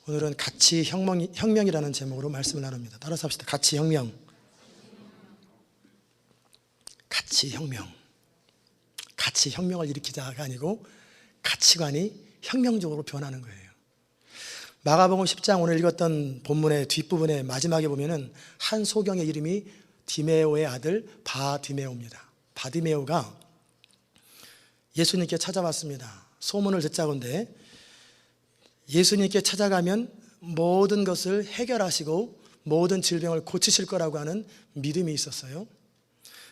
오늘은 가치 혁명이라는 제목으로 말씀을 나눕니다. 따라서 합시다. 가치 혁명. 가치 혁명. 가치 혁명을 일으키자가 아니고 가치관이 혁명적으로 변하는 거예요. 마가복음 10장 오늘 읽었던 본문의 뒷부분에 마지막에 보면은 한 소경의 이름이 디메오의 아들 바디메오입니다. 바디메오가 예수님께 찾아왔습니다. 소문을 듣자건대 예수님께 찾아가면 모든 것을 해결하시고 모든 질병을 고치실 거라고 하는 믿음이 있었어요.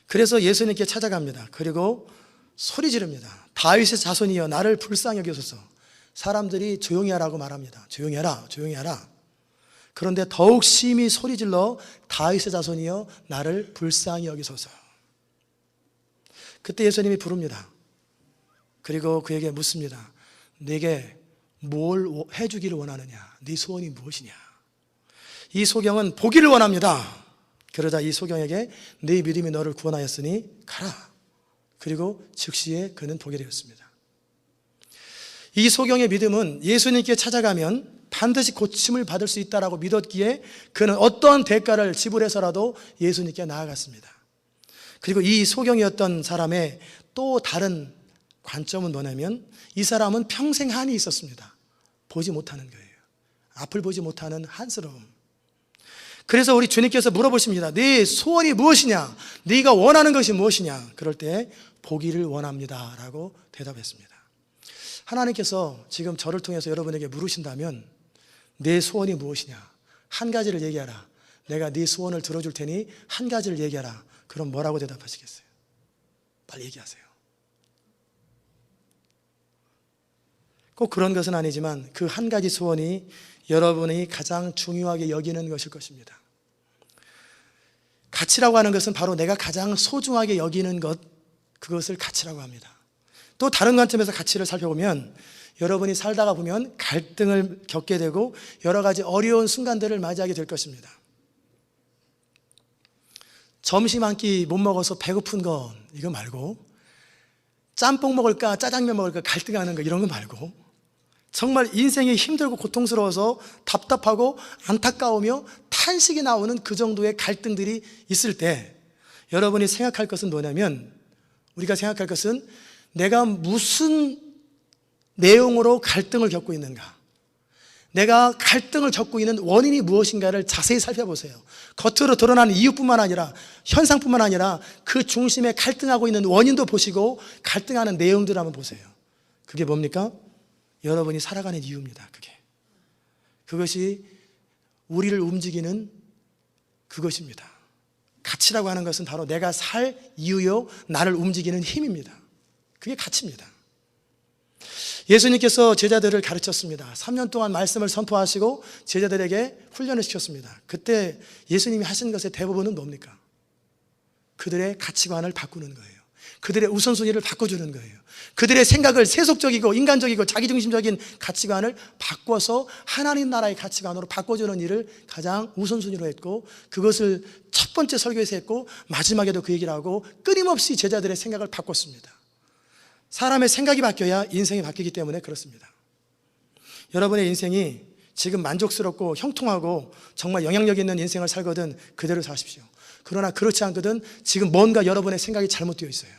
그래서 예수님께 찾아갑니다. 그리고 소리 지릅니다. 다윗의 자손이여 나를 불쌍히 여기소서. 사람들이 조용히 하라고 말합니다. 조용히 하라, 조용히 하라. 그런데 더욱 심히 소리 질러 다윗의 자손이여 나를 불쌍히 여기소서. 그때 예수님이 부릅니다. 그리고 그에게 묻습니다. 내게 뭘 해주기를 원하느냐? 네 소원이 무엇이냐? 이 소경은 보기를 원합니다. 그러자 이 소경에게 네 믿음이 너를 구원하였으니 가라. 그리고 즉시에 그는 보게 되었습니다. 이 소경의 믿음은 예수님께 찾아가면 반드시 고침을 받을 수 있다라고 믿었기에 그는 어떠한 대가를 지불해서라도 예수님께 나아갔습니다. 그리고 이 소경이었던 사람의 또 다른 관점은 뭐냐면 이 사람은 평생 한이 있었습니다. 보지 못하는 거예요. 앞을 보지 못하는 한스러움. 그래서 우리 주님께서 물어보십니다. 네 소원이 무엇이냐? 네가 원하는 것이 무엇이냐? 그럴 때 보기를 원합니다 라고 대답했습니다. 하나님께서 지금 저를 통해서 여러분에게 물으신다면 내 소원이 무엇이냐? 한 가지를 얘기하라. 내가 네 소원을 들어줄 테니 한 가지를 얘기하라. 그럼 뭐라고 대답하시겠어요? 빨리 얘기하세요. 꼭 그런 것은 아니지만 그 한 가지 소원이 여러분이 가장 중요하게 여기는 것일 것입니다. 가치라고 하는 것은 바로 내가 가장 소중하게 여기는 것, 그것을 가치라고 합니다. 또 다른 관점에서 가치를 살펴보면 여러분이 살다가 보면 갈등을 겪게 되고 여러 가지 어려운 순간들을 맞이하게 될 것입니다. 점심 한 끼 못 먹어서 배고픈 거 이거 말고, 짬뽕 먹을까 짜장면 먹을까 갈등하는 거 이런 거 말고, 정말 인생이 힘들고 고통스러워서 답답하고 안타까우며 탄식이 나오는 그 정도의 갈등들이 있을 때 여러분이 생각할 것은 뭐냐면, 우리가 생각할 것은 내가 무슨 내용으로 갈등을 겪고 있는가, 내가 갈등을 겪고 있는 원인이 무엇인가를 자세히 살펴보세요. 겉으로 드러나는 이유뿐만 아니라 현상뿐만 아니라 그 중심에 갈등하고 있는 원인도 보시고 갈등하는 내용들을 한번 보세요. 그게 뭡니까? 여러분이 살아가는 이유입니다. 그것이 우리를 움직이는 그것입니다. 가치라고 하는 것은 바로 내가 살 이유요, 나를 움직이는 힘입니다. 그게 가치입니다. 예수님께서 제자들을 가르쳤습니다. 3년 동안 말씀을 선포하시고 제자들에게 훈련을 시켰습니다. 그때 예수님이 하신 것의 대부분은 뭡니까? 그들의 가치관을 바꾸는 거예요. 그들의 우선순위를 바꿔주는 거예요. 그들의 생각을 세속적이고 인간적이고 자기중심적인 가치관을 바꿔서 하나님 나라의 가치관으로 바꿔주는 일을 가장 우선순위로 했고, 그것을 첫 번째 설교에서 했고 마지막에도 그 얘기를 하고 끊임없이 제자들의 생각을 바꿨습니다. 사람의 생각이 바뀌어야 인생이 바뀌기 때문에 그렇습니다. 여러분의 인생이 지금 만족스럽고 형통하고 정말 영향력 있는 인생을 살거든 그대로 사십시오. 그러나 그렇지 않거든 지금 뭔가 여러분의 생각이 잘못되어 있어요.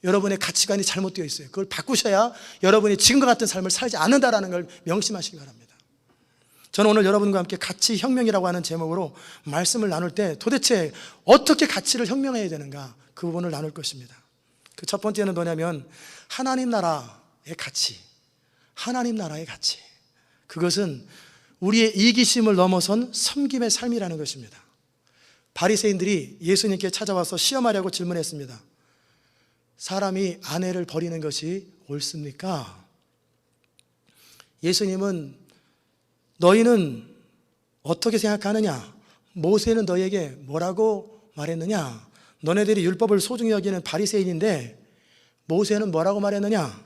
여러분의 가치관이 잘못되어 있어요. 그걸 바꾸셔야 여러분이 지금과 같은 삶을 살지 않는다라는 걸 명심하시기 바랍니다. 저는 오늘 여러분과 함께 가치 혁명이라고 하는 제목으로 말씀을 나눌 때 도대체 어떻게 가치를 혁명해야 되는가, 그 부분을 나눌 것입니다. 그 첫 번째는 뭐냐면 하나님 나라의 가치. 하나님 나라의 가치. 그것은 우리의 이기심을 넘어선 섬김의 삶이라는 것입니다. 바리새인들이 예수님께 찾아와서 시험하려고 질문했습니다. 사람이 아내를 버리는 것이 옳습니까? 예수님은 너희는 어떻게 생각하느냐? 모세는 너희에게 뭐라고 말했느냐? 너네들이 율법을 소중히 여기는 바리새인인데 모세는 뭐라고 말했느냐?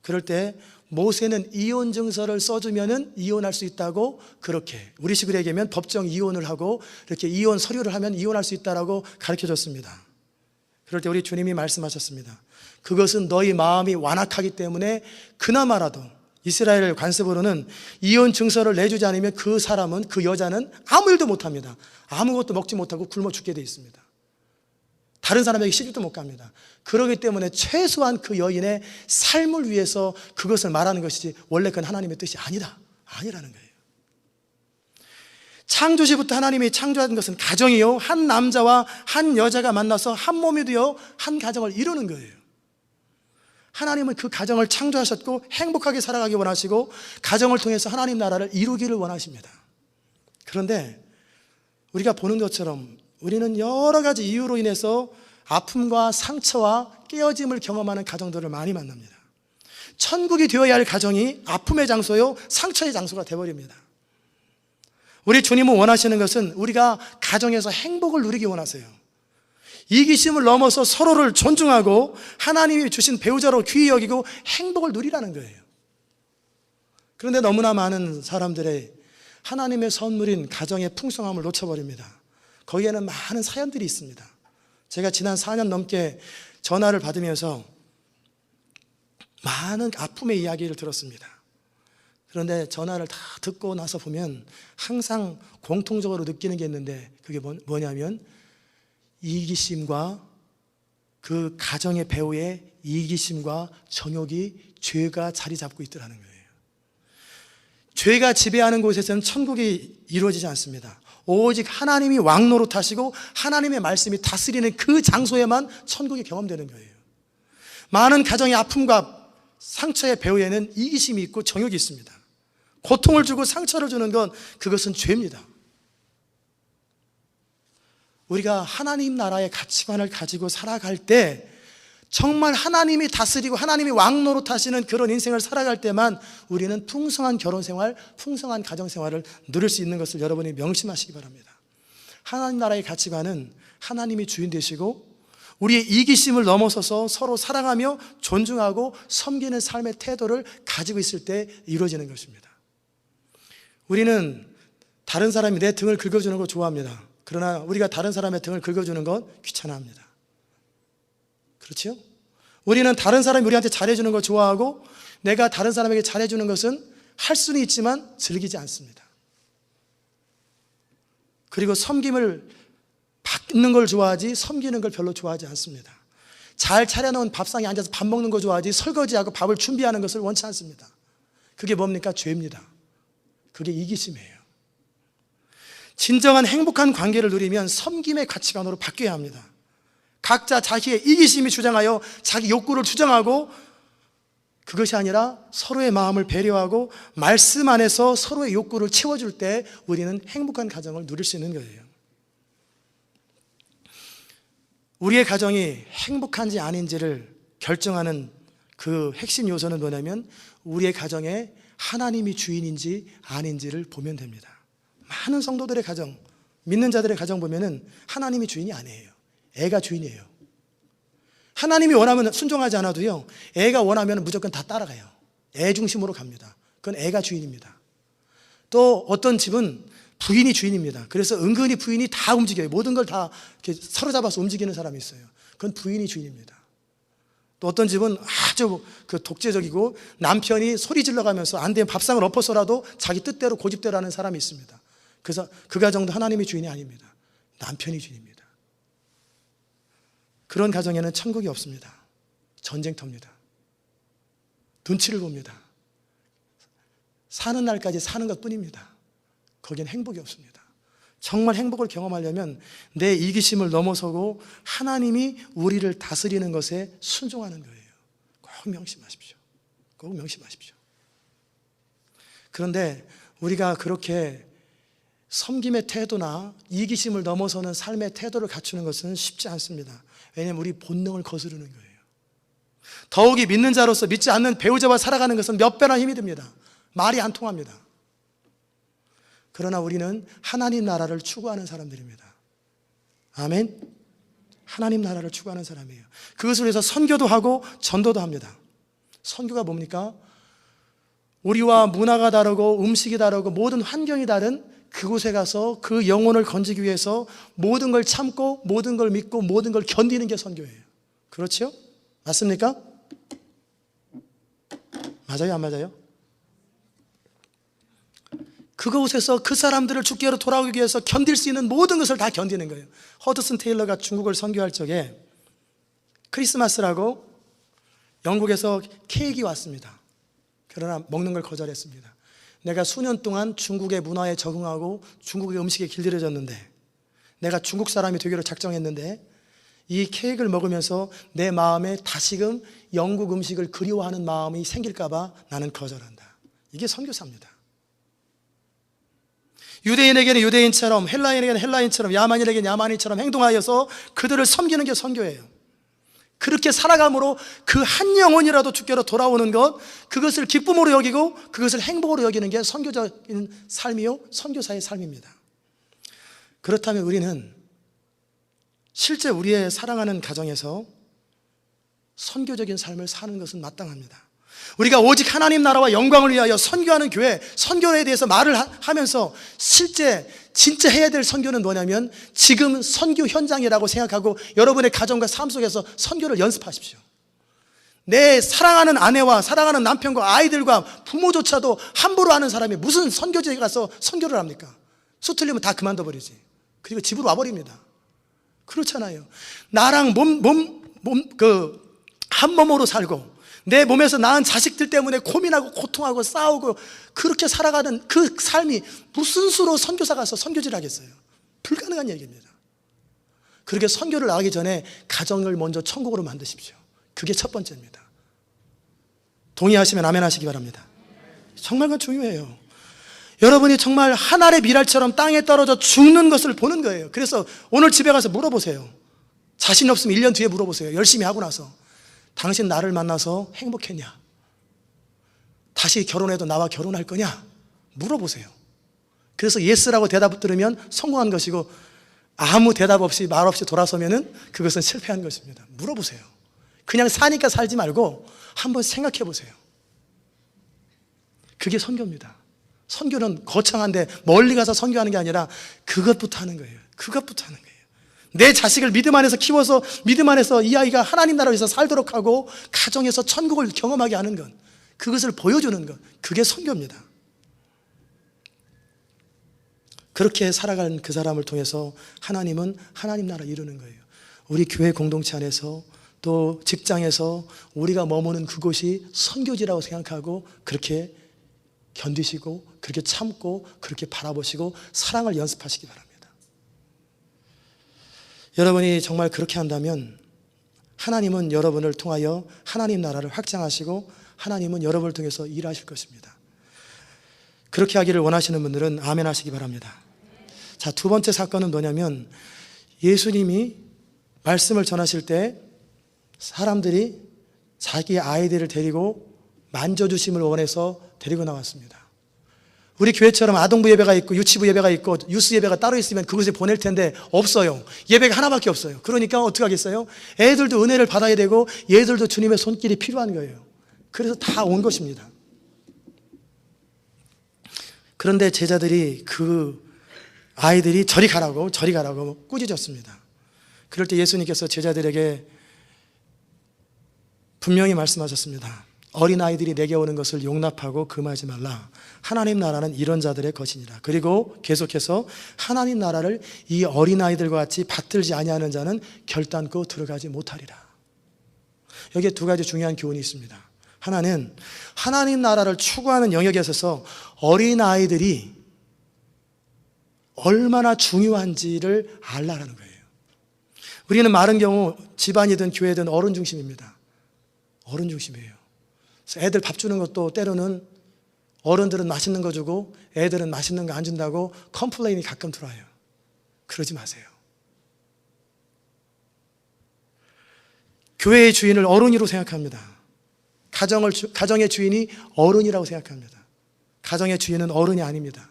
그럴 때 모세는 이혼 증서를 써주면 이혼할 수 있다고, 그렇게 우리식으로 얘기하면 법정 이혼을 하고 이렇게 이혼 서류를 하면 이혼할 수 있다라고 가르쳐줬습니다. 그럴 때 우리 주님이 말씀하셨습니다. 그것은 너희 마음이 완악하기 때문에 그나마라도 이스라엘 관습으로는 이혼 증서를 내주지 않으면 그 사람은, 그 여자는 아무 일도 못합니다. 아무것도 먹지 못하고 굶어 죽게 돼 있습니다. 다른 사람에게 시집도 못 갑니다. 그렇기 때문에 최소한 그 여인의 삶을 위해서 그것을 말하는 것이지 원래 그건 하나님의 뜻이 아니라는 거예요. 창조시부터 하나님이 창조한 것은 가정이요, 한 남자와 한 여자가 만나서 한 몸이 되어 한 가정을 이루는 거예요. 하나님은 그 가정을 창조하셨고 행복하게 살아가기 원하시고 가정을 통해서 하나님 나라를 이루기를 원하십니다. 그런데 우리가 보는 것처럼 우리는 여러 가지 이유로 인해서 아픔과 상처와 깨어짐을 경험하는 가정들을 많이 만납니다. 천국이 되어야 할 가정이 아픔의 장소요, 상처의 장소가 되어버립니다. 우리 주님은 원하시는 것은 우리가 가정에서 행복을 누리기 원하세요. 이기심을 넘어서 서로를 존중하고 하나님이 주신 배우자로 귀히 여기고 행복을 누리라는 거예요. 그런데 너무나 많은 사람들의 하나님의 선물인 가정의 풍성함을 놓쳐버립니다. 거기에는 많은 사연들이 있습니다. 제가 지난 4년 넘게 전화를 받으면서 많은 아픔의 이야기를 들었습니다. 그런데 전화를 다 듣고 나서 보면 항상 공통적으로 느끼는 게 있는데, 그게 뭐냐면 이기심과 그 가정의 배우의 이기심과 정욕이 죄가 자리 잡고 있더라는 거예요. 죄가 지배하는 곳에서는 천국이 이루어지지 않습니다. 오직 하나님이 왕노릇하시고 하나님의 말씀이 다스리는 그 장소에만 천국이 경험되는 거예요. 많은 가정의 아픔과 상처의 배후에는 이기심이 있고 정욕이 있습니다. 고통을 주고 상처를 주는 건 그것은 죄입니다. 우리가 하나님 나라의 가치관을 가지고 살아갈 때, 정말 하나님이 다스리고 하나님이 왕노릇하시는 그런 인생을 살아갈 때만 우리는 풍성한 결혼생활, 풍성한 가정생활을 누릴 수 있는 것을 여러분이 명심하시기 바랍니다. 하나님 나라의 가치관은 하나님이 주인 되시고 우리의 이기심을 넘어서서 서로 사랑하며 존중하고 섬기는 삶의 태도를 가지고 있을 때 이루어지는 것입니다. 우리는 다른 사람이 내 등을 긁어주는 걸 좋아합니다. 그러나 우리가 다른 사람의 등을 긁어주는 건 귀찮아합니다. 그렇죠? 우리는 다른 사람이 우리한테 잘해주는 걸 좋아하고 내가 다른 사람에게 잘해주는 것은 할 수는 있지만 즐기지 않습니다. 그리고 섬김을 받는 걸 좋아하지 섬기는 걸 별로 좋아하지 않습니다. 잘 차려놓은 밥상에 앉아서 밥 먹는 거 좋아하지 설거지하고 밥을 준비하는 것을 원치 않습니다. 그게 뭡니까? 죄입니다. 그게 이기심이에요. 진정한 행복한 관계를 누리면 섬김의 가치관으로 바뀌어야 합니다. 각자 자기의 이기심이 주장하여 자기 욕구를 주장하고, 그것이 아니라 서로의 마음을 배려하고 말씀 안에서 서로의 욕구를 채워줄 때 우리는 행복한 가정을 누릴 수 있는 거예요. 우리의 가정이 행복한지 아닌지를 결정하는 그 핵심 요소는 뭐냐면 우리의 가정에 하나님이 주인인지 아닌지를 보면 됩니다. 많은 성도들의 가정, 믿는 자들의 가정 보면은 하나님이 주인이 아니에요. 애가 주인이에요. 하나님이 원하면 순종하지 않아도요, 애가 원하면 무조건 다 따라가요. 애 중심으로 갑니다. 그건 애가 주인입니다. 또 어떤 집은 부인이 주인입니다. 그래서 은근히 부인이 다 움직여요. 모든 걸 다 사로잡아서 움직이는 사람이 있어요. 그건 부인이 주인입니다. 또 어떤 집은 아주 독재적이고 남편이 소리 질러가면서 안 되면 밥상을 엎어서라도 자기 뜻대로 고집대로 하는 사람이 있습니다. 그래서 그 가정도 하나님이 주인이 아닙니다. 남편이 주인입니다. 그런 가정에는 천국이 없습니다. 전쟁터입니다. 눈치를 봅니다. 사는 날까지 사는 것 뿐입니다. 거기엔 행복이 없습니다. 정말 행복을 경험하려면 내 이기심을 넘어서고 하나님이 우리를 다스리는 것에 순종하는 거예요. 꼭 명심하십시오. 꼭 명심하십시오. 그런데 우리가 그렇게 섬김의 태도나 이기심을 넘어서는 삶의 태도를 갖추는 것은 쉽지 않습니다. 왜냐하면 우리 본능을 거스르는 거예요. 더욱이 믿는 자로서 믿지 않는 배우자와 살아가는 것은 몇 배나 힘이 듭니다. 말이 안 통합니다. 그러나 우리는 하나님 나라를 추구하는 사람들입니다. 아멘. 하나님 나라를 추구하는 사람이에요. 그것을 위해서 선교도 하고 전도도 합니다. 선교가 뭡니까? 우리와 문화가 다르고 음식이 다르고 모든 환경이 다른 그곳에 가서 그 영혼을 건지기 위해서 모든 걸 참고 모든 걸 믿고 모든 걸 견디는 게 선교예요. 그렇죠? 맞습니까? 맞아요, 안 맞아요? 그곳에서 그 사람들을 주께로 돌아오기 위해서 견딜 수 있는 모든 것을 다 견디는 거예요. 허드슨 테일러가 중국을 선교할 적에 크리스마스라고 영국에서 케이크 왔습니다. 그러나 먹는 걸 거절했습니다. 내가 수년 동안 중국의 문화에 적응하고 중국의 음식에 길들여졌는데, 내가 중국 사람이 되기로 작정했는데 이 케이크를 먹으면서 내 마음에 다시금 영국 음식을 그리워하는 마음이 생길까 봐 나는 거절한다. 이게 선교사입니다. 유대인에게는 유대인처럼, 헬라인에게는 헬라인처럼, 야만인에게는 야만인처럼 행동하여서 그들을 섬기는 게 선교예요. 그렇게 살아감으로 그 한 영혼이라도 주께로 돌아오는 것, 그것을 기쁨으로 여기고 그것을 행복으로 여기는 게 선교적인 삶이요, 선교사의 삶입니다. 그렇다면 우리는 실제 우리의 사랑하는 가정에서 선교적인 삶을 사는 것은 마땅합니다. 우리가 오직 하나님 나라와 영광을 위하여 선교하는 교회, 선교에 대해서 말을 하면서 실제 진짜 해야 될 선교는 뭐냐면 지금 선교 현장이라고 생각하고 여러분의 가정과 삶 속에서 선교를 연습하십시오. 내 사랑하는 아내와 사랑하는 남편과 아이들과 부모조차도 함부로 하는 사람이 무슨 선교지에 가서 선교를 합니까? 수틀리면 다 그만둬 버리지. 그리고 집으로 와버립니다. 그렇잖아요. 나랑 한 몸으로 살고 내 몸에서 낳은 자식들 때문에 고민하고 고통하고 싸우고 그렇게 살아가는 그 삶이 무슨 수로 선교사 가서 선교지를 하겠어요? 불가능한 얘기입니다. 그렇게 선교를 나가기 전에 가정을 먼저 천국으로 만드십시오. 그게 첫 번째입니다. 동의하시면 아멘 하시기 바랍니다. 정말 그건 중요해요. 여러분이 정말 한 알의 미랄처럼 땅에 떨어져 죽는 것을 보는 거예요. 그래서 오늘 집에 가서 물어보세요. 자신 없으면 1년 뒤에 물어보세요. 열심히 하고 나서 당신 나를 만나서 행복했냐? 다시 결혼해도 나와 결혼할 거냐? 물어보세요. 그래서 예스라고 대답 들으면 성공한 것이고 아무 대답 없이 말 없이 돌아서면은 그것은 실패한 것입니다. 물어보세요. 그냥 사니까 살지 말고 한번 생각해 보세요. 그게 선교입니다. 선교는 거창한데 멀리 가서 선교하는 게 아니라 그것부터 하는 거예요. 그것부터 하는 거예요. 내 자식을 믿음 안에서 키워서 믿음 안에서 이 아이가 하나님 나라에서 살도록 하고 가정에서 천국을 경험하게 하는 것, 그것을 보여주는 것, 그게 선교입니다. 그렇게 살아가는 그 사람을 통해서 하나님은 하나님 나라 이루는 거예요. 우리 교회 공동체 안에서 또 직장에서 우리가 머무는 그곳이 선교지라고 생각하고 그렇게 견디시고 그렇게 참고 그렇게 바라보시고 사랑을 연습하시기 바랍니다. 여러분이 정말 그렇게 한다면 하나님은 여러분을 통하여 하나님 나라를 확장하시고 하나님은 여러분을 통해서 일하실 것입니다. 그렇게 하기를 원하시는 분들은 아멘 하시기 바랍니다. 자, 두 번째 사건은 뭐냐면 예수님이 말씀을 전하실 때 사람들이 자기 아이들을 데리고 만져주심을 원해서 데리고 나왔습니다. 우리 교회처럼 아동부 예배가 있고 유치부 예배가 있고 유스 예배가 따로 있으면 그곳에 보낼 텐데 없어요. 예배가 하나밖에 없어요. 그러니까 어떻게 하겠어요? 애들도 은혜를 받아야 되고 얘들도 주님의 손길이 필요한 거예요. 그래서 다 온 것입니다. 그런데 제자들이 그 아이들이 저리 가라고 꾸짖었습니다. 그럴 때 예수님께서 제자들에게 분명히 말씀하셨습니다. 어린아이들이 내게 오는 것을 용납하고 금하지 말라. 하나님 나라는 이런 자들의 것이니라. 그리고 계속해서 하나님 나라를 이 어린아이들과 같이 받들지 아니하는 자는 결단코 들어가지 못하리라. 여기에 두 가지 중요한 교훈이 있습니다. 하나는 하나님 나라를 추구하는 영역에 있어서 어린아이들이 얼마나 중요한지를 알라라는 거예요. 우리는 많은 경우 집안이든 교회든 어른 중심입니다. 어른 중심이에요. 애들 밥 주는 것도 때로는 어른들은 맛있는 거 주고 애들은 맛있는 거 안 준다고 컴플레인이 가끔 들어와요. 그러지 마세요. 교회의 주인을 어른이로 생각합니다. 가정의 주인이 어른이라고 생각합니다. 가정의 주인은 어른이 아닙니다.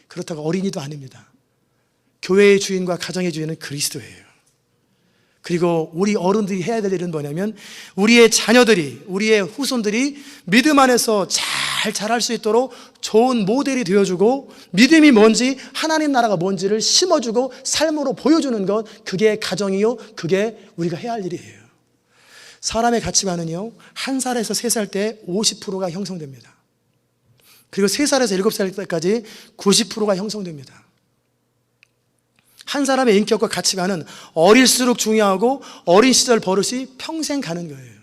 그렇다고 어린이도 아닙니다. 교회의 주인과 가정의 주인은 그리스도예요. 그리고 우리 어른들이 해야 될 일은 뭐냐면 우리의 자녀들이, 우리의 후손들이 믿음 안에서 잘 자랄 수 있도록 좋은 모델이 되어주고 믿음이 뭔지, 하나님 나라가 뭔지를 심어주고 삶으로 보여주는 것, 그게 가정이요, 그게 우리가 해야 할 일이에요. 사람의 가치관은요, 1살에서 3살 때 50%가 형성됩니다. 그리고 3살에서 7살 때까지 90%가 형성됩니다. 한 사람의 인격과 가치관은 어릴수록 중요하고 어린 시절 버릇이 평생 가는 거예요.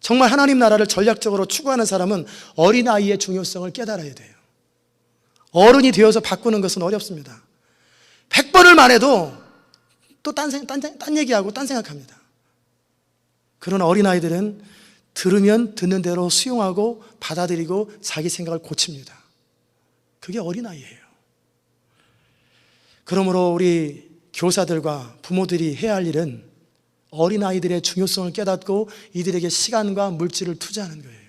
정말 하나님 나라를 전략적으로 추구하는 사람은 어린아이의 중요성을 깨달아야 돼요. 어른이 되어서 바꾸는 것은 어렵습니다. 100번을 말해도 또 딴 얘기하고 딴 생각합니다. 그러나 어린아이들은 들으면 듣는 대로 수용하고 받아들이고 자기 생각을 고칩니다. 그게 어린아이예요. 그러므로 우리 교사들과 부모들이 해야 할 일은 어린아이들의 중요성을 깨닫고 이들에게 시간과 물질을 투자하는 거예요.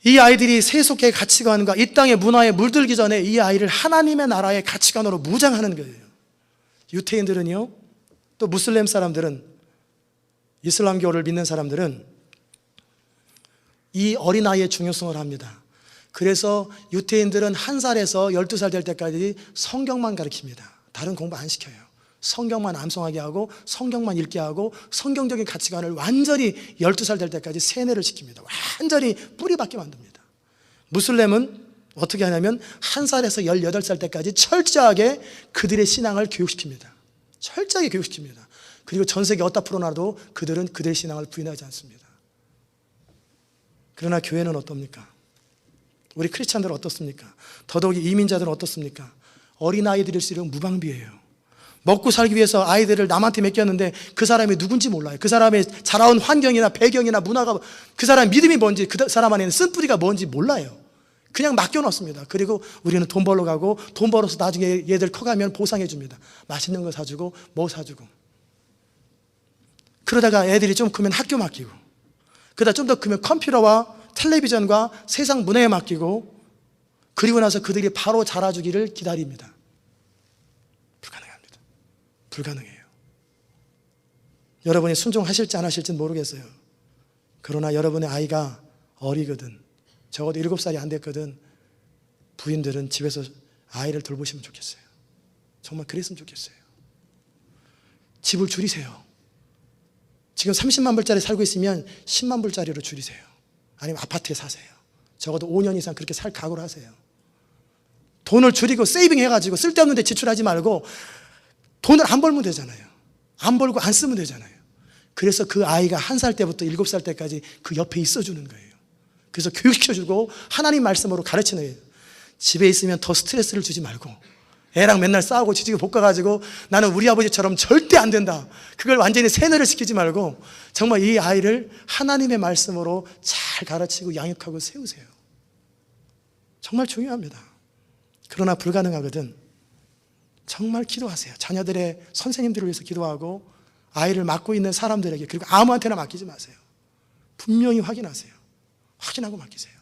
이 아이들이 세속의 가치관과 이 땅의 문화에 물들기 전에 이 아이를 하나님의 나라의 가치관으로 무장하는 거예요. 유태인들은요, 또 무슬림 사람들은, 이슬람교를 믿는 사람들은 이 어린아이의 중요성을 합니다. 그래서 유태인들은 1살에서 12살 될 때까지 성경만 가르칩니다. 다른 공부 안 시켜요. 성경만 암송하게 하고 성경만 읽게 하고 성경적인 가치관을 완전히 12살 될 때까지 세뇌를 시킵니다. 완전히 뿌리박게 만듭니다. 무슬림은 어떻게 하냐면 1살에서 18살 때까지 철저하게 그들의 신앙을 교육시킵니다. 철저하게 교육시킵니다. 그리고 전 세계 어디다 풀어놔도 그들은 그들의 신앙을 부인하지 않습니다. 그러나 교회는 어떻습니까? 우리 크리스찬들은 어떻습니까? 더더욱이 이민자들은 어떻습니까? 어린아이들일수록 무방비예요. 먹고 살기 위해서 아이들을 남한테 맡겼는데 그 사람이 누군지 몰라요. 그 사람의 자라온 환경이나 배경이나 문화가, 그 사람의 믿음이 뭔지, 그 사람 안에는 쓴뿌리가 뭔지 몰라요. 그냥 맡겨놓습니다. 그리고 우리는 돈 벌러 가고 돈 벌어서 나중에 얘들 커가면 보상해 줍니다. 맛있는 거 사주고 뭐 사주고. 그러다가 애들이 좀 크면 학교 맡기고, 그러다 좀 더 크면 컴퓨터와 텔레비전과 세상 문화에 맡기고, 그리고 나서 그들이 바로 자라주기를 기다립니다. 불가능합니다. 불가능해요. 여러분이 순종하실지 안 하실지는 모르겠어요. 그러나 여러분의 아이가 어리거든, 적어도 7살이 안 됐거든, 부인들은 집에서 아이를 돌보시면 좋겠어요. 정말 그랬으면 좋겠어요. 집을 줄이세요. 지금 30만 불짜리 살고 있으면 10만 불짜리로 줄이세요. 아니면 아파트에 사세요. 적어도 5년 이상 그렇게 살 각오를 하세요. 돈을 줄이고 세이빙 해가지고 쓸데없는 데 지출하지 말고 돈을 안 벌면 되잖아요. 안 벌고 안 쓰면 되잖아요. 그래서 그 아이가 1살 때부터 7살 때까지 그 옆에 있어주는 거예요. 그래서 교육시켜주고 하나님 말씀으로 가르치는 거예요. 집에 있으면 더 스트레스를 주지 말고, 애랑 맨날 싸우고 지지고 볶아가지고 나는 우리 아버지처럼 절대 안 된다, 그걸 완전히 세뇌를 시키지 말고 정말 이 아이를 하나님의 말씀으로 잘 가르치고 양육하고 세우세요. 정말 중요합니다. 그러나 불가능하거든 정말 기도하세요. 자녀들의 선생님들을 위해서 기도하고 아이를 맡고 있는 사람들에게, 그리고 아무한테나 맡기지 마세요. 분명히 확인하세요. 확인하고 맡기세요.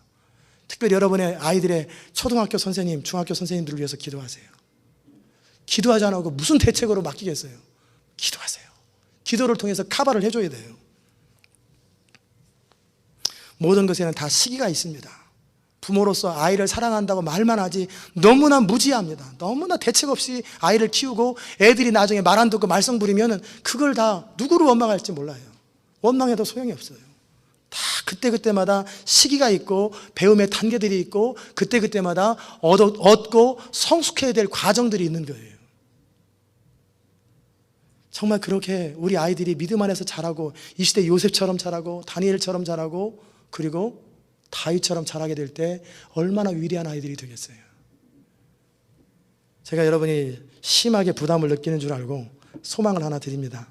특별히 여러분의 아이들의 초등학교 선생님, 중학교 선생님들을 위해서 기도하세요. 기도하지 않고 무슨 대책으로 맡기겠어요? 기도하세요. 기도를 통해서 커버를 해줘야 돼요. 모든 것에는 다 시기가 있습니다. 부모로서 아이를 사랑한다고 말만 하지 너무나 무지합니다. 너무나 대책 없이 아이를 키우고 애들이 나중에 말 안 듣고 말썽 부리면 그걸 다 누구를 원망할지 몰라요. 원망해도 소용이 없어요. 다 그때그때마다 시기가 있고 배움의 단계들이 있고 그때그때마다 얻고 성숙해야 될 과정들이 있는 거예요. 정말 그렇게 우리 아이들이 믿음 안에서 자라고 이 시대 요셉처럼 자라고 다니엘처럼 자라고 그리고 다윗처럼 자라게 될 때 얼마나 위대한 아이들이 되겠어요. 제가 여러분이 심하게 부담을 느끼는 줄 알고 소망을 하나 드립니다.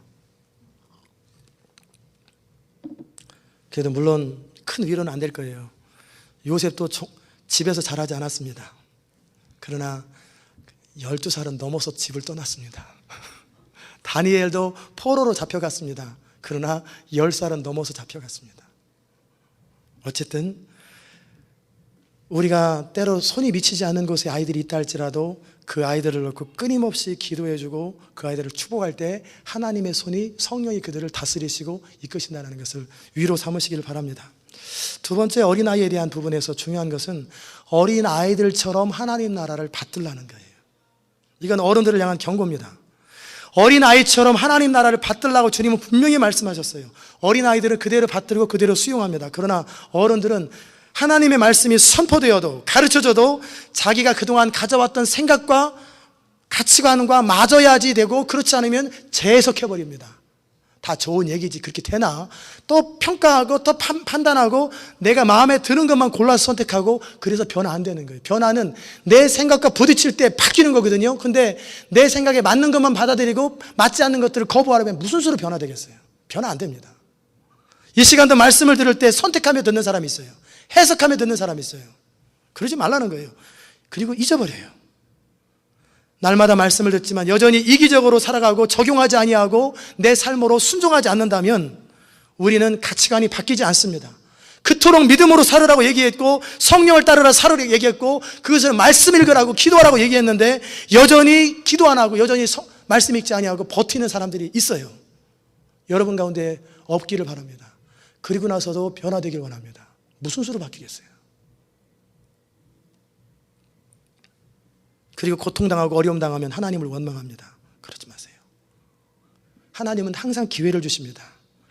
그래도 물론 큰 위로는 안 될 거예요. 요셉도 집에서 자라지 않았습니다. 그러나 12살은 넘어서 집을 떠났습니다. 다니엘도 포로로 잡혀갔습니다. 그러나 10살은 넘어서 잡혀갔습니다. 어쨌든 우리가 때로 손이 미치지 않는 곳에 아이들이 있다 할지라도 그 아이들을 놓고 끊임없이 기도해주고 그 아이들을 축복할 때 하나님의 손이, 성령이 그들을 다스리시고 이끄신다는 것을 위로 삼으시기를 바랍니다. 두 번째, 어린아이에 대한 부분에서 중요한 것은 어린아이들처럼 하나님 나라를 받들라는 거예요. 이건 어른들을 향한 경고입니다. 어린아이처럼 하나님 나라를 받들라고 주님은 분명히 말씀하셨어요. 어린아이들은 그대로 받들고 그대로 수용합니다. 그러나 어른들은 하나님의 말씀이 선포되어도 가르쳐져도 자기가 그동안 가져왔던 생각과 가치관과 맞아야지 되고, 그렇지 않으면 재해석해버립니다. 다 좋은 얘기지 그렇게 되나? 또 평가하고 또 판단하고 내가 마음에 드는 것만 골라서 선택하고, 그래서 변화 안 되는 거예요. 변화는 내 생각과 부딪힐 때 바뀌는 거거든요. 근데 내 생각에 맞는 것만 받아들이고 맞지 않는 것들을 거부하려면 무슨 수로 변화되겠어요? 변화 안 됩니다. 이 시간도 말씀을 들을 때 선택하며 듣는 사람이 있어요. 해석하며 듣는 사람이 있어요. 그러지 말라는 거예요. 그리고 잊어버려요. 날마다 말씀을 듣지만 여전히 이기적으로 살아가고 적용하지 아니하고 내 삶으로 순종하지 않는다면 우리는 가치관이 바뀌지 않습니다. 그토록 믿음으로 살으라고 얘기했고 성령을 따르라 살으라고 얘기했고 그것을 말씀 읽으라고 기도하라고 얘기했는데 여전히 기도 안 하고 여전히 말씀 읽지 아니하고 버티는 사람들이 있어요. 여러분 가운데 없기를 바랍니다. 그리고 나서도 변화되길 원합니다. 무슨 수로 바뀌겠어요? 그리고 고통당하고 어려움 당하면 하나님을 원망합니다. 그러지 마세요. 하나님은 항상 기회를 주십니다.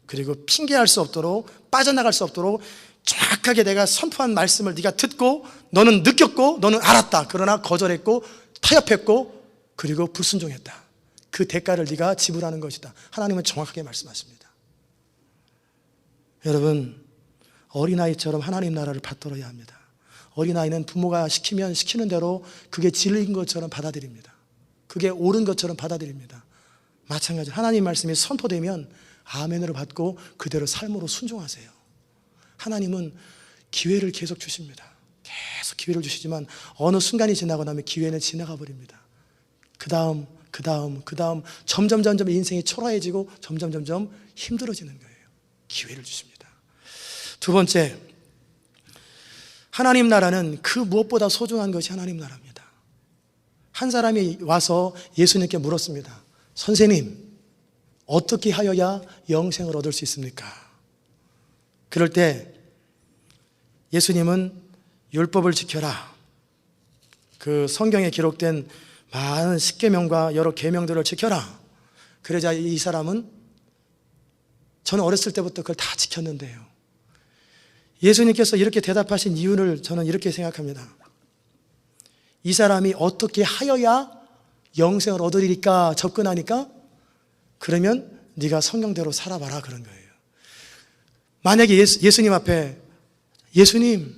그리고 핑계할 수 없도록, 빠져나갈 수 없도록 정확하게 내가 선포한 말씀을 네가 듣고 너는 느꼈고 너는 알았다. 그러나 거절했고 타협했고 그리고 불순종했다. 그 대가를 네가 지불하는 것이다. 하나님은 정확하게 말씀하십니다. 여러분, 어린아이처럼 하나님 나라를 받들어야 합니다. 어린아이는 부모가 시키면 시키는 대로 그게 진리인 것처럼 받아들입니다. 그게 옳은 것처럼 받아들입니다. 마찬가지로 하나님 말씀이 선포되면 아멘으로 받고 그대로 삶으로 순종하세요. 하나님은 기회를 계속 주십니다. 계속 기회를 주시지만 어느 순간이 지나고 나면 기회는 지나가 버립니다. 그 다음 점점 인생이 초라해지고 점점 힘들어지는 거예요. 기회를 주십니다. 두 번째, 하나님 나라는 그 무엇보다 소중한 것이 하나님 나라입니다. 한 사람이 와서 예수님께 물었습니다. 선생님, 어떻게 하여야 영생을 얻을 수 있습니까? 그럴 때 예수님은 율법을 지켜라, 그 성경에 기록된 많은 십계명과 여러 계명들을 지켜라. 그러자 이 사람은 저는 어렸을 때부터 그걸 다 지켰는데요. 예수님께서 이렇게 대답하신 이유를 저는 이렇게 생각합니다. 이 사람이 어떻게 하여야 영생을 얻으리까 접근하니까 그러면 네가 성경대로 살아봐라 그런 거예요. 만약에 예수님 앞에 예수님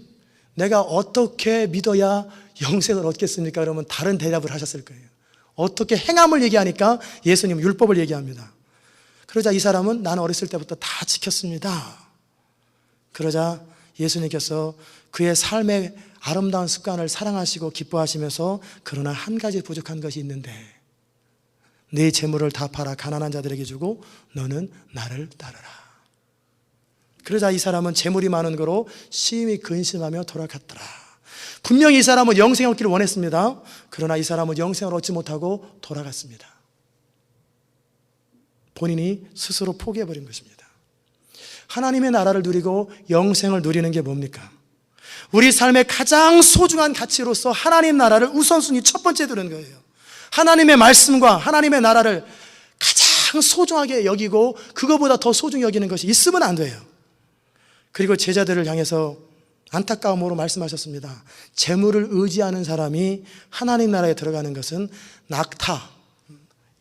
내가 어떻게 믿어야 영생을 얻겠습니까? 그러면 다른 대답을 하셨을 거예요. 어떻게 행함을 얘기하니까 예수님 율법을 얘기합니다. 그러자 이 사람은 나는 어렸을 때부터 다 지켰습니다. 그러자 예수님께서 그의 삶의 아름다운 습관을 사랑하시고 기뻐하시면서 그러나 한 가지 부족한 것이 있는데 네 재물을 다 팔아 가난한 자들에게 주고 너는 나를 따르라. 그러자 이 사람은 재물이 많은 거로 심히 근심하며 돌아갔더라. 분명히 이 사람은 영생을 얻기를 원했습니다. 그러나 이 사람은 영생을 얻지 못하고 돌아갔습니다. 본인이 스스로 포기해버린 것입니다. 하나님의 나라를 누리고 영생을 누리는 게 뭡니까? 우리 삶의 가장 소중한 가치로서 하나님 나라를 우선순위 첫 번째 두는 거예요. 하나님의 말씀과 하나님의 나라를 가장 소중하게 여기고 그거보다 더 소중히 여기는 것이 있으면 안 돼요. 그리고 제자들을 향해서 안타까움으로 말씀하셨습니다. 재물을 의지하는 사람이 하나님 나라에 들어가는 것은 낙타,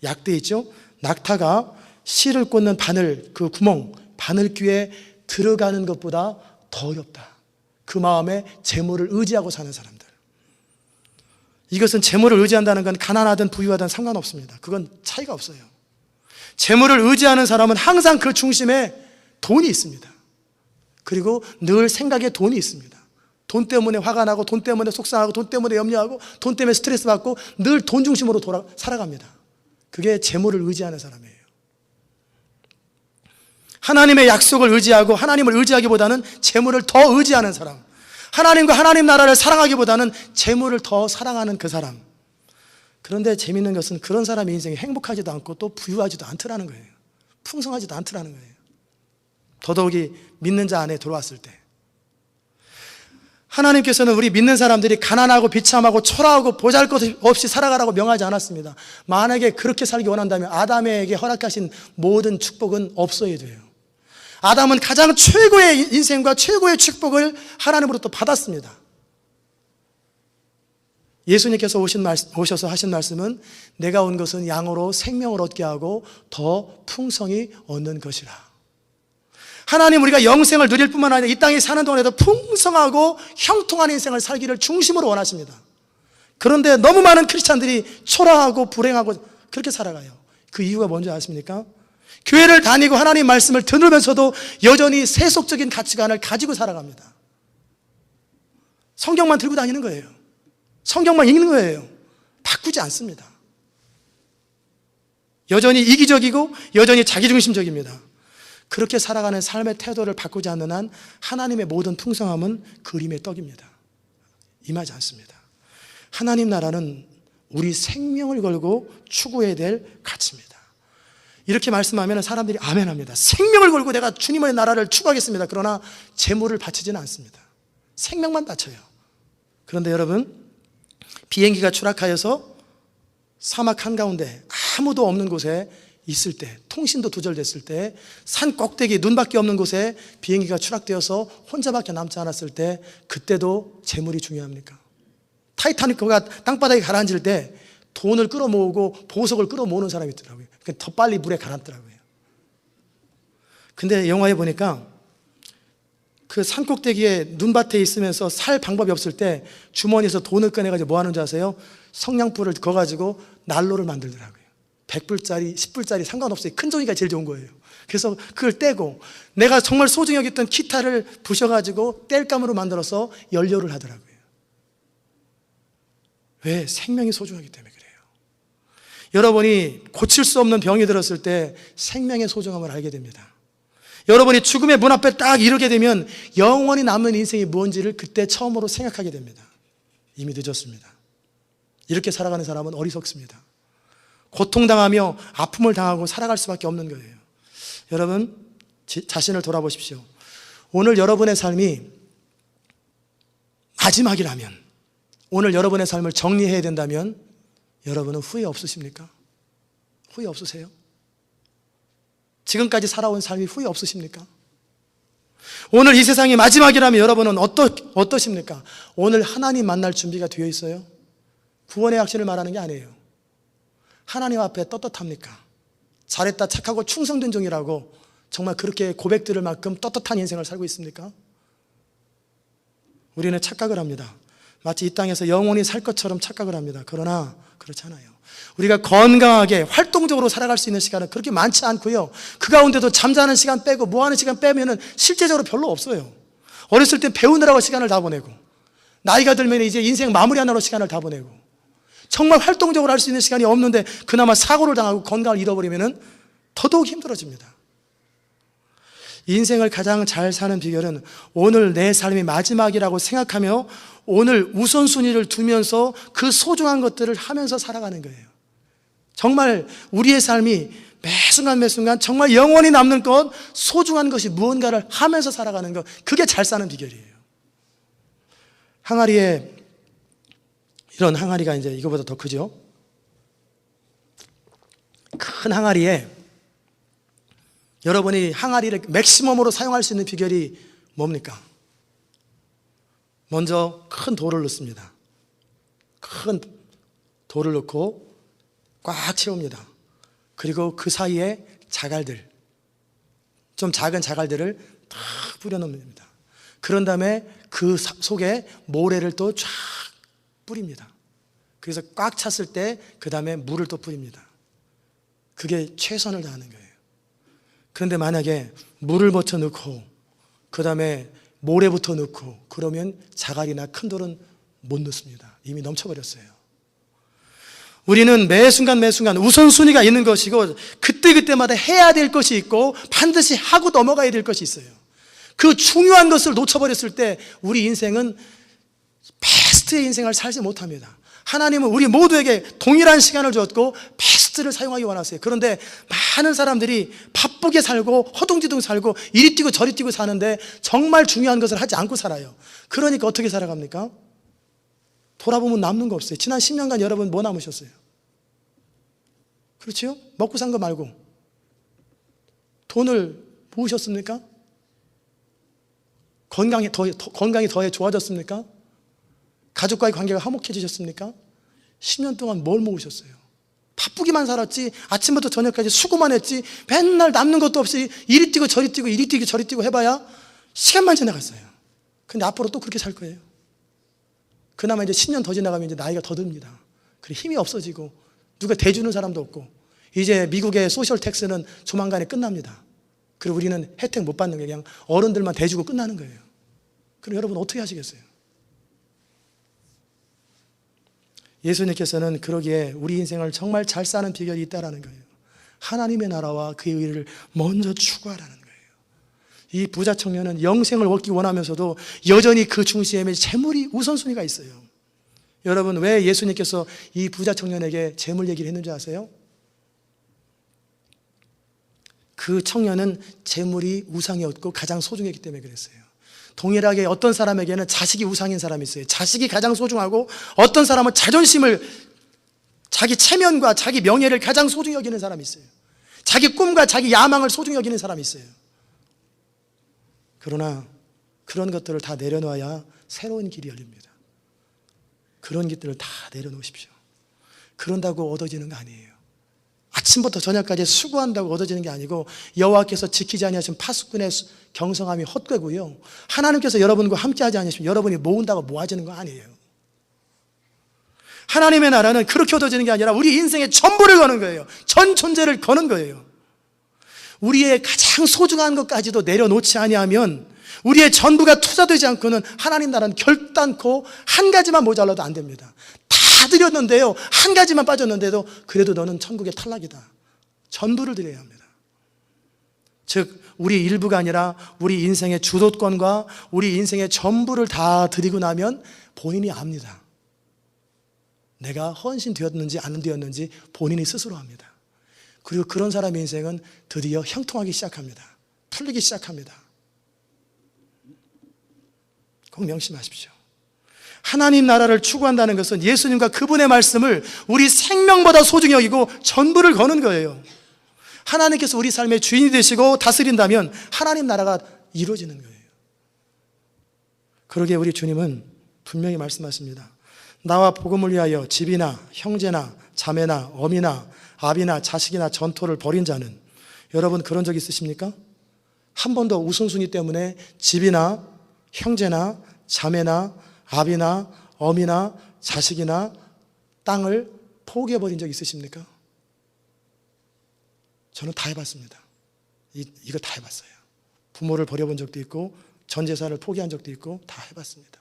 약대 있죠? 낙타가 실을 꽂는 바늘, 그 구멍, 바늘귀에 들어가는 것보다 더 어렵다. 그 마음에 재물을 의지하고 사는 사람들. 이것은 재물을 의지한다는 건 가난하든 부유하든 상관없습니다. 그건 차이가 없어요. 재물을 의지하는 사람은 항상 그 중심에 돈이 있습니다. 그리고 늘 생각에 돈이 있습니다. 돈 때문에 화가 나고 돈 때문에 속상하고 돈 때문에 염려하고 돈 때문에 스트레스 받고 늘 돈 중심으로 살아갑니다. 그게 재물을 의지하는 사람이에요. 하나님의 약속을 의지하고 하나님을 의지하기보다는 재물을 더 의지하는 사람, 하나님과 하나님 나라를 사랑하기보다는 재물을 더 사랑하는 그 사람. 그런데 재밌는 것은 그런 사람의 인생이 행복하지도 않고 또 부유하지도 않더라는 거예요. 풍성하지도 않더라는 거예요. 더더욱이 믿는 자 안에 들어왔을 때 하나님께서는 우리 믿는 사람들이 가난하고 비참하고 초라하고 보잘것없이 살아가라고 명하지 않았습니다. 만약에 그렇게 살기 원한다면 아담에게 허락하신 모든 축복은 없어야 돼요. 아담은 가장 최고의 인생과 최고의 축복을 하나님으로부터 받았습니다. 예수님께서 오셔서 하신 말씀은 내가 온 것은 양으로 생명을 얻게 하고 더 풍성히 얻는 것이라. 하나님 우리가 영생을 누릴 뿐만 아니라 이 땅에 사는 동안에도 풍성하고 형통한 인생을 살기를 중심으로 원하십니다. 그런데 너무 많은 크리스찬들이 초라하고 불행하고 그렇게 살아가요. 그 이유가 뭔지 아십니까? 교회를 다니고 하나님 말씀을 들으면서도 여전히 세속적인 가치관을 가지고 살아갑니다. 성경만 들고 다니는 거예요. 성경만 읽는 거예요. 바꾸지 않습니다. 여전히 이기적이고 여전히 자기중심적입니다. 그렇게 살아가는 삶의 태도를 바꾸지 않는 한 하나님의 모든 풍성함은 그림의 떡입니다. 임하지 않습니다. 하나님 나라는 우리 생명을 걸고 추구해야 될 가치입니다. 이렇게 말씀하면 사람들이 아멘합니다. 생명을 걸고 내가 주님의 나라를 추구하겠습니다. 그러나 재물을 바치지는 않습니다. 생명만 바쳐요. 그런데 여러분, 비행기가 추락하여서 사막 한가운데 아무도 없는 곳에 있을 때, 통신도 두절됐을 때, 산 꼭대기 눈밖에 없는 곳에 비행기가 추락되어서 혼자밖에 남지 않았을 때, 그때도 재물이 중요합니까? 타이타닉호가 땅바닥에 가라앉을 때 돈을 끌어모으고 보석을 끌어모으는 사람이 있더라고요. 그러니까 더 빨리 물에 가라앉더라고요. 근데 영화에 보니까 그 산꼭대기에 눈밭에 있으면서 살 방법이 없을 때 주머니에서 돈을 꺼내가지고 뭐 하는 줄 아세요? 성냥불을 그어가지고 난로를 만들더라고요. 100불짜리, 10불짜리 상관없어요. 큰 종이가 제일 좋은 거예요. 그래서 그걸 떼고 내가 정말 소중히 여겼던 기타를 부셔가지고 땔감으로 만들어서 연료를 하더라고요. 왜? 생명이 소중하기 때문에 그래요. 여러분이 고칠 수 없는 병이 들었을 때 생명의 소중함을 알게 됩니다. 여러분이 죽음의 문 앞에 딱 이르게 되면 영원히 남는 인생이 뭔지를 그때 처음으로 생각하게 됩니다. 이미 늦었습니다. 이렇게 살아가는 사람은 어리석습니다. 고통당하며 아픔을 당하고 살아갈 수밖에 없는 거예요. 여러분, 자신을 돌아보십시오. 오늘 여러분의 삶이 마지막이라면, 오늘 여러분의 삶을 정리해야 된다면 여러분은 후회 없으십니까? 후회 없으세요? 지금까지 살아온 삶이 후회 없으십니까? 오늘 이 세상이 마지막이라면 여러분은 어떠십니까? 오늘 하나님 만날 준비가 되어 있어요? 구원의 확신을 말하는 게 아니에요. 하나님 앞에 떳떳합니까? 잘했다, 착하고 충성된 종이라고 정말 그렇게 고백 들을 만큼 떳떳한 인생을 살고 있습니까? 우리는 착각을 합니다. 마치 이 땅에서 영원히 살 것처럼 착각을 합니다. 그러나 그렇지 않아요. 우리가 건강하게 활동적으로 살아갈 수 있는 시간은 그렇게 많지 않고요. 그 가운데도 잠자는 시간 빼고 뭐하는 시간 빼면은 실제적으로 별로 없어요. 어렸을 때 배우느라고 시간을 다 보내고, 나이가 들면 이제 인생 마무리하느라고 시간을 다 보내고, 정말 활동적으로 할 수 있는 시간이 없는데 그나마 사고를 당하고 건강을 잃어버리면은 더더욱 힘들어집니다. 인생을 가장 잘 사는 비결은 오늘 내 삶이 마지막이라고 생각하며 오늘 우선순위를 두면서 그 소중한 것들을 하면서 살아가는 거예요. 정말 우리의 삶이 매순간 정말 영원히 남는 것, 소중한 것이 무언가를 하면서 살아가는 것, 그게 잘 사는 비결이에요. 항아리에, 이런 항아리가 이제 이거보다 더 크죠? 큰 항아리에 여러분이 항아리를 맥시멈으로 사용할 수 있는 비결이 뭡니까? 먼저 큰 돌을 넣습니다. 큰 돌을 넣고 꽉 채웁니다. 그리고 그 사이에 자갈들, 좀 작은 자갈들을 탁 뿌려놓습니다. 그런 다음에 그 속에 모래를 또 쫙 뿌립니다. 그래서 꽉 찼을 때 그 다음에 물을 또 뿌립니다. 그게 최선을 다하는 거예요. 그런데 만약에 물을 먼저 넣고 그 다음에 모래부터 넣고 그러면 자갈이나 큰 돌은 못 넣습니다. 이미 넘쳐버렸어요. 우리는 매순간 우선순위가 있는 것이고 그때그때마다 해야 될 것이 있고 반드시 하고 넘어가야 될 것이 있어요. 그 중요한 것을 놓쳐버렸을 때 우리 인생은 베스트의 인생을 살지 못합니다. 하나님은 우리 모두에게 동일한 시간을 주었고 베스트를 사용하기 원하세요. 그런데 많은 사람들이 바쁘게 살고 허둥지둥 살고 이리 뛰고 저리 뛰고 사는데 정말 중요한 것을 하지 않고 살아요. 그러니까 어떻게 살아갑니까? 돌아보면 남는 거 없어요. 지난 10년간 여러분 뭐 남으셨어요? 그렇죠? 먹고 산 거 말고 돈을 모으셨습니까? 건강이 더 좋아졌습니까? 가족과의 관계가 화목해지셨습니까? 10년 동안 뭘 모으셨어요? 바쁘기만 살았지, 아침부터 저녁까지 수고만 했지, 맨날 남는 것도 없이 이리 뛰고 저리 뛰고 이리 뛰고 저리 뛰고 해봐야 시간만 지나갔어요. 근데 앞으로 또 그렇게 살 거예요. 그나마 이제 10년 더 지나가면 이제 나이가 더 듭니다. 그리고 힘이 없어지고 누가 대주는 사람도 없고, 이제 미국의 소셜 텍스는 조만간에 끝납니다. 그리고 우리는 혜택 못 받는 게 그냥 어른들만 대주고 끝나는 거예요. 그럼 여러분 어떻게 하시겠어요? 예수님께서는 그러기에 우리 인생을 정말 잘 사는 비결이 있다라는 거예요. 하나님의 나라와 그의 의를 먼저 추구하라는 거예요. 이 부자 청년은 영생을 얻기 원하면서도 여전히 그 중심에 재물이 우선순위가 있어요. 여러분, 왜 예수님께서 이 부자 청년에게 재물 얘기를 했는지 아세요? 그 청년은 재물이 우상이었고 가장 소중했기 때문에 그랬어요. 동일하게 어떤 사람에게는 자식이 우상인 사람이 있어요. 자식이 가장 소중하고, 어떤 사람은 자존심을, 자기 체면과 자기 명예를 가장 소중히 여기는 사람이 있어요. 자기 꿈과 자기 야망을 소중히 여기는 사람이 있어요. 그러나 그런 것들을 다 내려놔야 새로운 길이 열립니다. 그런 것들을 다 내려놓으십시오. 그런다고 얻어지는 거 아니에요. 아침부터 저녁까지 수고한다고 얻어지는 게 아니고, 여호와께서 지키지 아니하신 파수꾼의 경성함이 헛되고요, 하나님께서 여러분과 함께하지 않으시면 여러분이 모은다고 모아지는 거 아니에요. 하나님의 나라는 그렇게 얻어지는 게 아니라 우리 인생의 전부를 거는 거예요. 전 존재를 거는 거예요. 우리의 가장 소중한 것까지도 내려놓지 아니하면, 우리의 전부가 투자되지 않고는 하나님 나라는 결단코 한 가지만 모자라도 안 됩니다. 다 드렸는데요, 한 가지만 빠졌는데도 그래도 너는 천국의 탈락이다. 전부를 드려야 합니다. 즉, 우리 일부가 아니라 우리 인생의 주도권과 우리 인생의 전부를 다 드리고 나면 본인이 압니다. 내가 헌신되었는지 안 되었는지 본인이 스스로 합니다. 그리고 그런 사람의 인생은 드디어 형통하기 시작합니다. 풀리기 시작합니다. 꼭 명심하십시오. 하나님 나라를 추구한다는 것은 예수님과 그분의 말씀을 우리 생명보다 소중히 여기고 전부를 거는 거예요. 하나님께서 우리 삶의 주인이 되시고 다스린다면 하나님 나라가 이루어지는 거예요. 그러기에 우리 주님은 분명히 말씀하십니다. 나와 복음을 위하여 집이나 형제나 자매나 어미나 아비나 자식이나 전토를 벌인 자는, 여러분 그런 적 있으십니까? 한 번도 우선순위 때문에 집이나 형제나 자매나 아비나 어미나 자식이나 땅을 포기해버린 적 있으십니까? 저는 다 해봤습니다. 이거 다 해봤어요. 부모를 버려본 적도 있고 전 재산을 포기한 적도 있고 다 해봤습니다.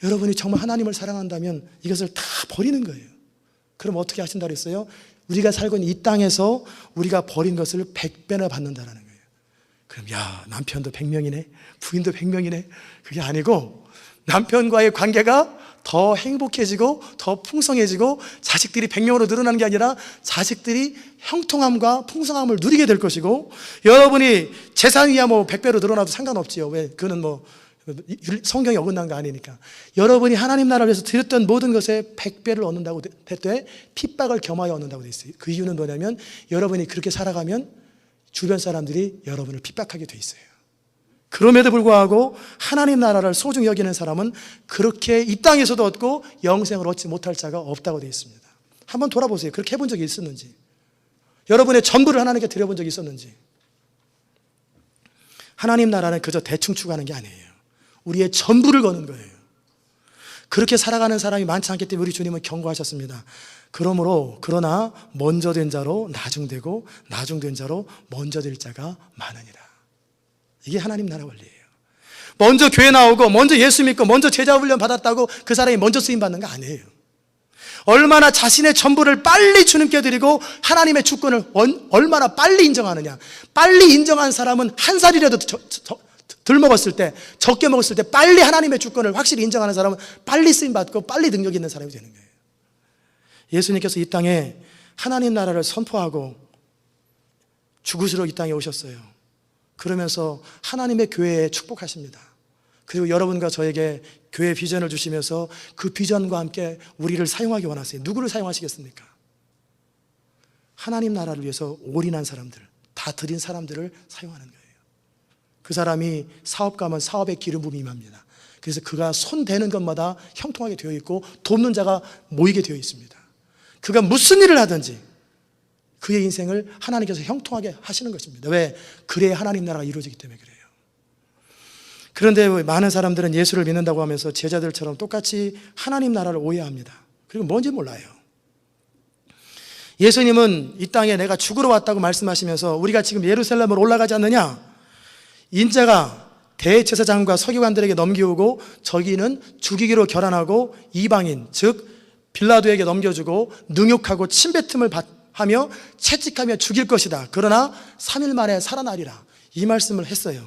여러분이 정말 하나님을 사랑한다면 이것을 다 버리는 거예요. 그럼 어떻게 하신다 그랬어요? 우리가 살고 있는 이 땅에서 우리가 버린 것을 100배나 받는다는 거예요. 그럼 야, 남편도 100명이네, 부인도 100명이네. 그게 아니고 남편과의 관계가 더 행복해지고 더 풍성해지고 자식들이 100명으로 늘어나는 게 아니라 자식들이 형통함과 풍성함을 누리게 될 것이고, 여러분이 재산이야 뭐 100배로 늘어나도 상관없지요. 왜? 그거는 뭐 성경이 어긋난 거 아니니까. 여러분이 하나님 나라를 위해서 드렸던 모든 것에 100배를 얻는다고 했되 핍박을 겸하여 얻는다고 돼 있어요. 그 이유는 뭐냐면 여러분이 그렇게 살아가면 주변 사람들이 여러분을 핍박하게 돼 있어요. 그럼에도 불구하고 하나님 나라를 소중히 여기는 사람은 그렇게 이 땅에서도 얻고 영생을 얻지 못할 자가 없다고 되어 있습니다. 한번 돌아보세요. 그렇게 해본 적이 있었는지, 여러분의 전부를 하나님께 드려본 적이 있었는지. 하나님 나라는 그저 대충 추구하는 게 아니에요. 우리의 전부를 거는 거예요. 그렇게 살아가는 사람이 많지 않기 때문에 우리 주님은 경고하셨습니다. 그러나 먼저 된 자로 나중되고 나중된 자로 먼저 될 자가 많으니라. 이게 하나님 나라 원리예요. 먼저 교회 나오고 먼저 예수 믿고 먼저 제자 훈련 받았다고 그 사람이 먼저 쓰임 받는 거 아니에요. 얼마나 자신의 전부를 빨리 주님께 드리고 하나님의 주권을 얼마나 빨리 인정하느냐. 빨리 인정한 사람은 한 살이라도 덜 먹었을 때, 적게 먹었을 때 빨리 하나님의 주권을 확실히 인정하는 사람은 빨리 쓰임 받고 빨리 능력 있는 사람이 되는 거예요. 예수님께서 이 땅에 하나님 나라를 선포하고 죽으시러 이 땅에 오셨어요. 그러면서 하나님의 교회에 축복하십니다. 그리고 여러분과 저에게 교회 비전을 주시면서 그 비전과 함께 우리를 사용하기 원하세요. 누구를 사용하시겠습니까? 하나님 나라를 위해서 올인한 사람들, 다 드린 사람들을 사용하는 거예요. 그 사람이 사업가면 사업의 기름 부음이 임합니다. 그래서 그가 손 대는 것마다 형통하게 되어 있고 돕는 자가 모이게 되어 있습니다. 그가 무슨 일을 하든지 그의 인생을 하나님께서 형통하게 하시는 것입니다. 왜? 그래야 하나님 나라가 이루어지기 때문에 그래요. 그런데 많은 사람들은 예수를 믿는다고 하면서 제자들처럼 똑같이 하나님 나라를 오해합니다. 그리고 뭔지 몰라요. 예수님은 이 땅에 내가 죽으러 왔다고 말씀하시면서 우리가 지금 예루살렘으로 올라가지 않느냐? 인자가 대제사장과 서기관들에게 넘기우고 저기는 죽이기로 결단하고 이방인 즉 빌라도에게 넘겨주고 능욕하고 침뱉음을 하며 채찍하며 죽일 것이다. 그러나 3일 만에 살아나리라. 이 말씀을 했어요.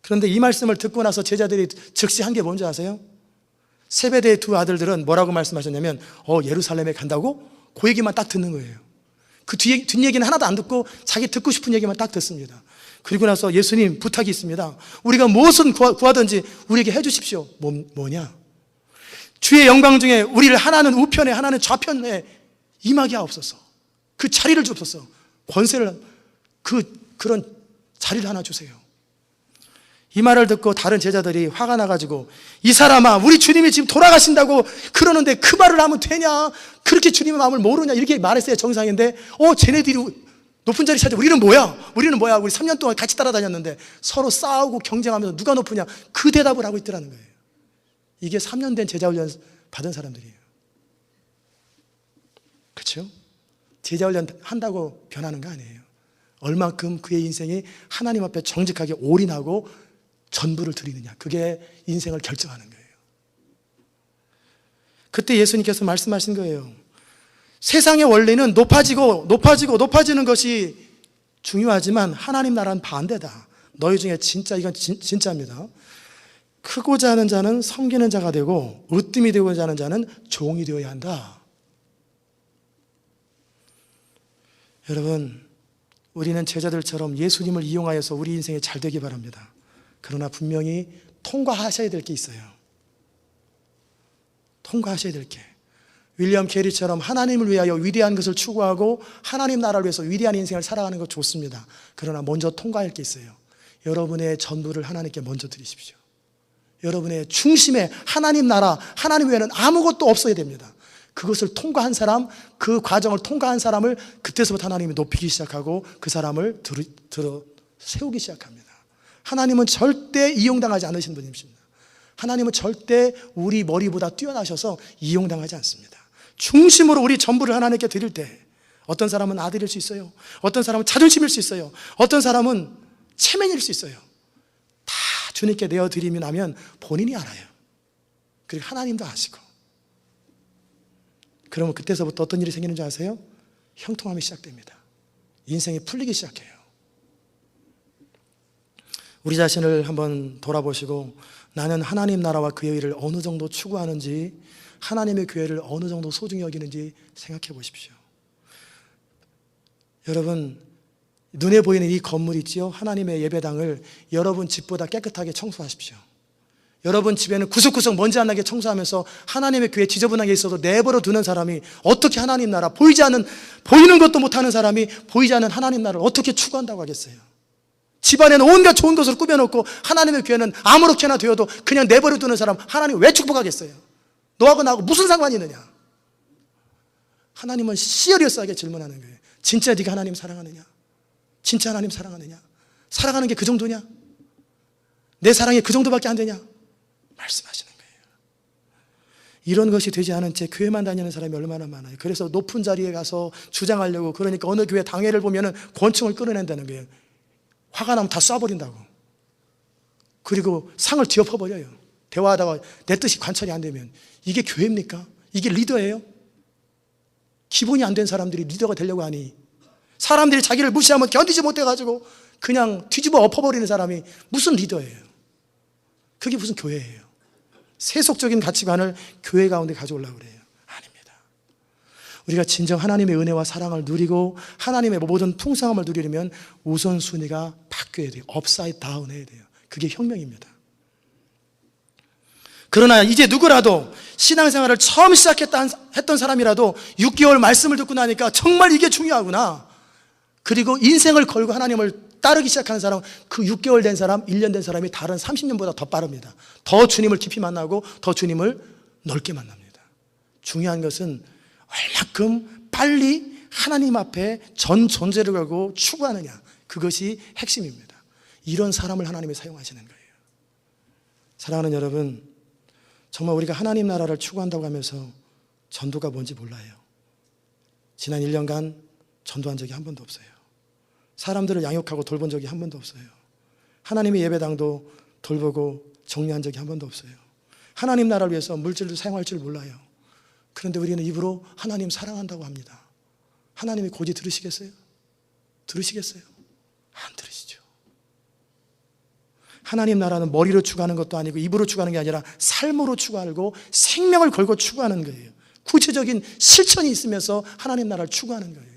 그런데 이 말씀을 듣고 나서 제자들이 즉시 한 게 뭔지 아세요? 세베대의 두 아들들은 뭐라고 말씀하셨냐면 예루살렘에 간다고? 그 얘기만 딱 듣는 거예요. 그 뒷얘기는 하나도 안 듣고 자기 듣고 싶은 얘기만 딱 듣습니다. 그리고 나서 예수님 부탁이 있습니다. 우리가 무엇은 구하든지 우리에게 해주십시오. 뭐냐? 주의 영광 중에 우리를 하나는 우편에 하나는 좌편에 임하게 하옵소서. 그 자리를 주옵소서. 권세를 그런 자리를 하나 주세요. 이 말을 듣고 다른 제자들이 화가 나가지고 이 사람아 우리 주님이 지금 돌아가신다고 그러는데 그 말을 하면 되냐? 그렇게 주님의 마음을 모르냐? 이렇게 말했어야 정상인데 쟤네들이 높은 자리 찾아 우리는 뭐야? 우리 3년 동안 같이 따라다녔는데 서로 싸우고 경쟁하면서 누가 높으냐? 그 대답을 하고 있더라는 거예요. 이게 3년 된 제자훈련 받은 사람들이에요. 그렇죠? 제자훈련 한다고 변하는 거 아니에요. 얼만큼 그의 인생이 하나님 앞에 정직하게 올인하고 전부를 드리느냐. 그게 인생을 결정하는 거예요. 그때 예수님께서 말씀하신 거예요. 세상의 원리는 높아지는 것이 중요하지만 하나님 나라는 반대다. 너희 중에 이건 진짜입니다. 크고자 하는 자는 섬기는 자가 되고 으뜸이 되고자 하는 자는 종이 되어야 한다. 여러분, 우리는 제자들처럼 예수님을 이용하여서 우리 인생이 잘 되기 바랍니다. 그러나 분명히 통과하셔야 될 게 있어요. 통과하셔야 될 게. 윌리엄 캐리처럼 하나님을 위하여 위대한 것을 추구하고 하나님 나라를 위해서 위대한 인생을 살아가는 것 좋습니다. 그러나 먼저 통과할 게 있어요. 여러분의 전부를 하나님께 먼저 드리십시오. 여러분의 중심에 하나님 나라, 하나님 외에는 아무것도 없어야 됩니다. 그것을 통과한 사람, 그 과정을 통과한 사람을 그때서부터 하나님이 높이기 시작하고 그 사람을 들어 세우기 시작합니다. 하나님은 절대 이용당하지 않으신 분이십니다. 하나님은 절대 우리 머리보다 뛰어나셔서 이용당하지 않습니다. 중심으로 우리 전부를 하나님께 드릴 때 어떤 사람은 아들일 수 있어요. 어떤 사람은 자존심일 수 있어요. 어떤 사람은 체면일 수 있어요. 다 주님께 내어드리고 나면 본인이 알아요. 그리고 하나님도 아시고. 그러면 그때서부터 어떤 일이 생기는 줄 아세요? 형통함이 시작됩니다. 인생이 풀리기 시작해요. 우리 자신을 한번 돌아보시고 나는 하나님 나라와 그의 일을 어느 정도 추구하는지, 하나님의 교회를 어느 정도 소중히 여기는지 생각해 보십시오. 여러분, 눈에 보이는 이 건물 있지요? 하나님의 예배당을 여러분 집보다 깨끗하게 청소하십시오. 여러분 집에는 구석구석 먼지 안 나게 청소하면서 하나님의 교회 지저분하게 있어도 내버려 두는 사람이 어떻게 하나님 나라, 보이는 것도 못하는 사람이 보이지 않는 하나님 나라를 어떻게 추구한다고 하겠어요? 집안에는 온갖 좋은 것으로 꾸며놓고 하나님의 교회는 아무렇게나 되어도 그냥 내버려 두는 사람 하나님 왜 축복하겠어요? 너하고 나하고 무슨 상관이 있느냐? 하나님은 시리어스하게 질문하는 거예요. 진짜 네가 하나님 사랑하느냐? 진짜 하나님 사랑하느냐? 사랑하는 게 그 정도냐? 내 사랑이 그 정도밖에 안 되냐? 말씀하시는 거예요. 이런 것이 되지 않은 채 교회만 다니는 사람이 얼마나 많아요. 그래서 높은 자리에 가서 주장하려고, 그러니까 어느 교회 당회를 보면 권총을 끌어낸다는 거예요. 화가 나면 다 쏴버린다고. 그리고 상을 뒤엎어버려요. 대화하다가 내 뜻이 관철이 안 되면. 이게 교회입니까? 이게 리더예요? 기본이 안 된 사람들이 리더가 되려고 하니, 사람들이 자기를 무시하면 견디지 못해가지고 그냥 뒤집어 엎어버리는 사람이 무슨 리더예요? 그게 무슨 교회예요? 세속적인 가치관을 교회 가운데 가져오려고 그래요. 아닙니다. 우리가 진정 하나님의 은혜와 사랑을 누리고 하나님의 모든 풍성함을 누리려면 우선순위가 바뀌어야 돼요. 업사이드 다운 해야 돼요. 그게 혁명입니다. 그러나 이제 누구라도 신앙생활을 처음 했던 사람이라도 6개월 말씀을 듣고 나니까 정말 이게 중요하구나. 그리고 인생을 걸고 하나님을 따르기 시작하는 사람, 그 6개월 된 사람, 1년 된 사람이 다른 30년보다 더 빠릅니다. 더 주님을 깊이 만나고 더 주님을 넓게 만납니다. 중요한 것은 얼마큼 빨리 하나님 앞에 전 존재를 걸고 추구하느냐, 그것이 핵심입니다. 이런 사람을 하나님이 사용하시는 거예요. 사랑하는 여러분, 정말 우리가 하나님 나라를 추구한다고 하면서 전도가 뭔지 몰라요. 지난 1년간 전도한 적이 한 번도 없어요. 사람들을 양육하고 돌본 적이 한 번도 없어요. 하나님의 예배당도 돌보고 정리한 적이 한 번도 없어요. 하나님 나라를 위해서 물질도 사용할 줄 몰라요. 그런데 우리는 입으로 하나님 사랑한다고 합니다. 하나님이 고지 들으시겠어요? 들으시겠어요? 안 들으시죠. 하나님 나라는 머리로 추구하는 것도 아니고 입으로 추구하는 게 아니라 삶으로 추구하고 생명을 걸고 추구하는 거예요. 구체적인 실천이 있으면서 하나님 나라를 추구하는 거예요.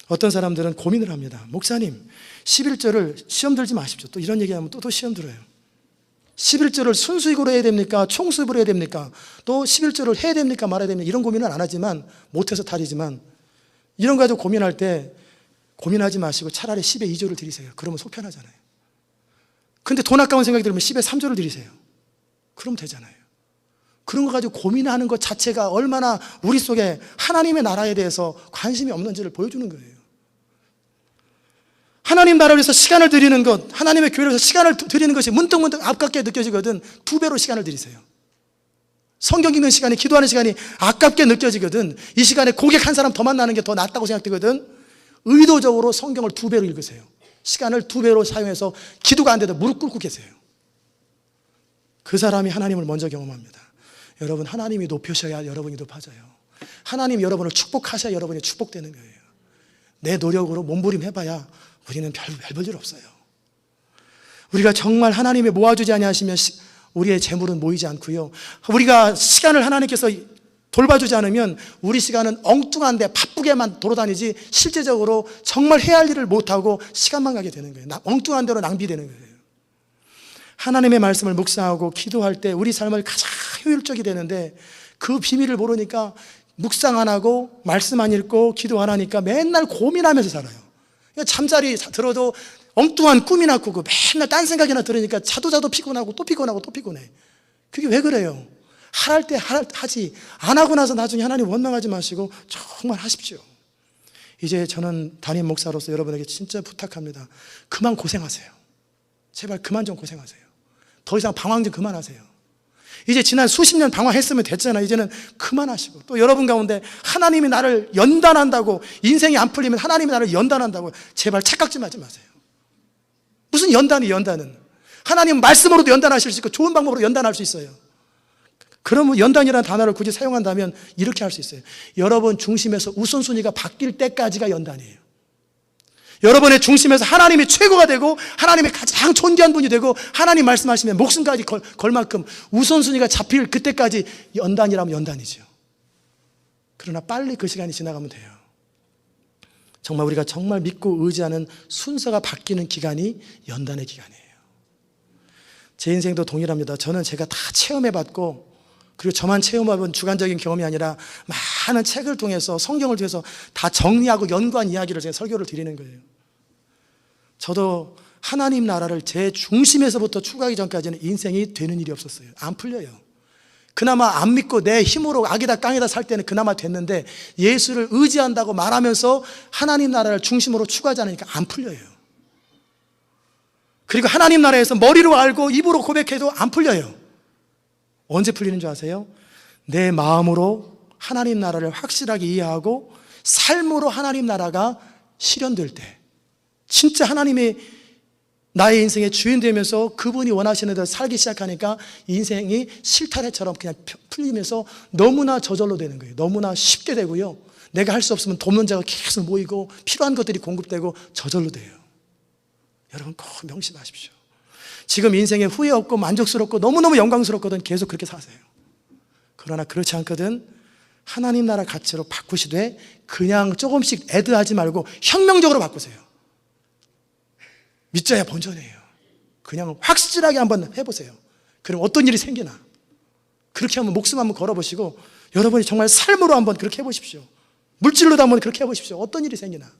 어떤 사람들은 고민을 합니다. 목사님, 11절을 시험 들지 마십시오. 또 이런 얘기하면 또 시험 들어요. 11절을 순수익으로 해야 됩니까? 총수익으로 해야 됩니까? 또 11절을 해야 됩니까? 말아야 됩니까? 이런 고민은 안 하지만, 못해서 탈이지만, 이런 거 가지고 고민할 때 고민하지 마시고 차라리 10의 2조를 드리세요. 그러면 속 편하잖아요. 근데 돈 아까운 생각이 들면 10의 3조를 드리세요. 그러면 되잖아요. 그런 거 가지고 고민하는 것 자체가 얼마나 우리 속에 하나님의 나라에 대해서 관심이 없는지를 보여주는 거예요. 하나님 나라를 위해서 시간을 드리는 것, 하나님의 교회를 위해서 시간을 드리는 것이 문득문득 아깝게 느껴지거든 2배로 시간을 드리세요. 성경 읽는 시간이, 기도하는 시간이 아깝게 느껴지거든 이 시간에 고객 한 사람 더 만나는 게 더 낫다고 생각되거든 의도적으로 성경을 2배로 읽으세요. 시간을 2배로 사용해서 기도가 안 돼도 무릎 꿇고 계세요. 그 사람이 하나님을 먼저 경험합니다. 여러분, 하나님이 높으셔야 여러분이 높아져요. 하나님이 여러분을 축복하셔야 여러분이 축복되는 거예요. 내 노력으로 몸부림해봐야 우리는 별 일 없어요. 우리가 정말 하나님이 모아주지 아니하시면 우리의 재물은 모이지 않고요. 우리가 시간을 하나님께서 돌봐주지 않으면 우리 시간은 엉뚱한데 바쁘게만 돌아다니지 실제적으로 정말 해야 할 일을 못하고 시간만 가게 되는 거예요. 엉뚱한 대로 낭비되는 거예요. 하나님의 말씀을 묵상하고 기도할 때 우리 삶을 가장 효율적이 되는데 그 비밀을 모르니까 묵상 안 하고 말씀 안 읽고 기도 안 하니까 맨날 고민하면서 살아요. 잠자리 들어도 엉뚱한 꿈이나 꾸고 맨날 딴 생각이나 들으니까 자도 피곤하고 또 피곤하고 또 피곤해. 그게 왜 그래요? 할 때 하지, 안 하고 나서 나중에 하나님 원망하지 마시고 정말 하십시오. 이제 저는 담임 목사로서 여러분에게 진짜 부탁합니다. 그만 고생하세요. 제발 그만 좀 고생하세요. 더 이상 방황 좀 그만하세요. 이제 지난 수십 년 방황했으면 됐잖아요. 이제는 그만하시고, 또 여러분 가운데 하나님이 나를 연단한다고, 인생이 안 풀리면 하나님이 나를 연단한다고 제발 착각 좀 하지 마세요. 무슨 연단은 하나님 말씀으로도 연단하실 수 있고 좋은 방법으로 연단할 수 있어요. 그러면 연단이라는 단어를 굳이 사용한다면 이렇게 할 수 있어요. 여러분 중심에서 우선순위가 바뀔 때까지가 연단이에요. 여러분의 중심에서 하나님이 최고가 되고 하나님이 가장 존귀한 분이 되고 하나님 말씀하시면 목숨까지 걸 만큼 우선순위가 잡힐 그때까지 연단이라면 연단이죠. 그러나 빨리 그 시간이 지나가면 돼요. 정말 우리가 정말 믿고 의지하는 순서가 바뀌는 기간이 연단의 기간이에요. 제 인생도 동일합니다. 저는 제가 다 체험해봤고, 그리고 저만 체험해본 주관적인 경험이 아니라 많은 책을 통해서, 성경을 통해서 다 정리하고 연구한 이야기를 제가 설교를 드리는 거예요. 저도 하나님 나라를 제 중심에서부터 추구하기 전까지는 인생이 되는 일이 없었어요. 안 풀려요. 그나마 안 믿고 내 힘으로 악이다 깡이다 살 때는 그나마 됐는데, 예수를 의지한다고 말하면서 하나님 나라를 중심으로 추구하지 않으니까 안 풀려요. 그리고 하나님 나라에서 머리로 알고 입으로 고백해도 안 풀려요. 언제 풀리는 줄 아세요? 내 마음으로 하나님 나라를 확실하게 이해하고 삶으로 하나님 나라가 실현될 때, 진짜 하나님이 나의 인생의 주인 되면서 그분이 원하시는 대로 살기 시작하니까 인생이 실타래처럼 그냥 풀리면서 너무나 저절로 되는 거예요. 너무나 쉽게 되고요. 내가 할 수 없으면 돕는 자가 계속 모이고 필요한 것들이 공급되고 저절로 돼요. 여러분 꼭 명심하십시오. 지금 인생에 후회 없고 만족스럽고 너무너무 영광스럽거든 계속 그렇게 사세요. 그러나 그렇지 않거든 하나님 나라 가치로 바꾸시되 그냥 조금씩 애드하지 말고 혁명적으로 바꾸세요. 믿자야 본전이에요. 그냥 확실하게 한번 해보세요. 그럼 어떤 일이 생기나. 그렇게 한번 목숨 한번 걸어보시고 여러분이 정말 삶으로 한번 그렇게 해보십시오. 물질로도 한번 그렇게 해보십시오. 어떤 일이 생기나.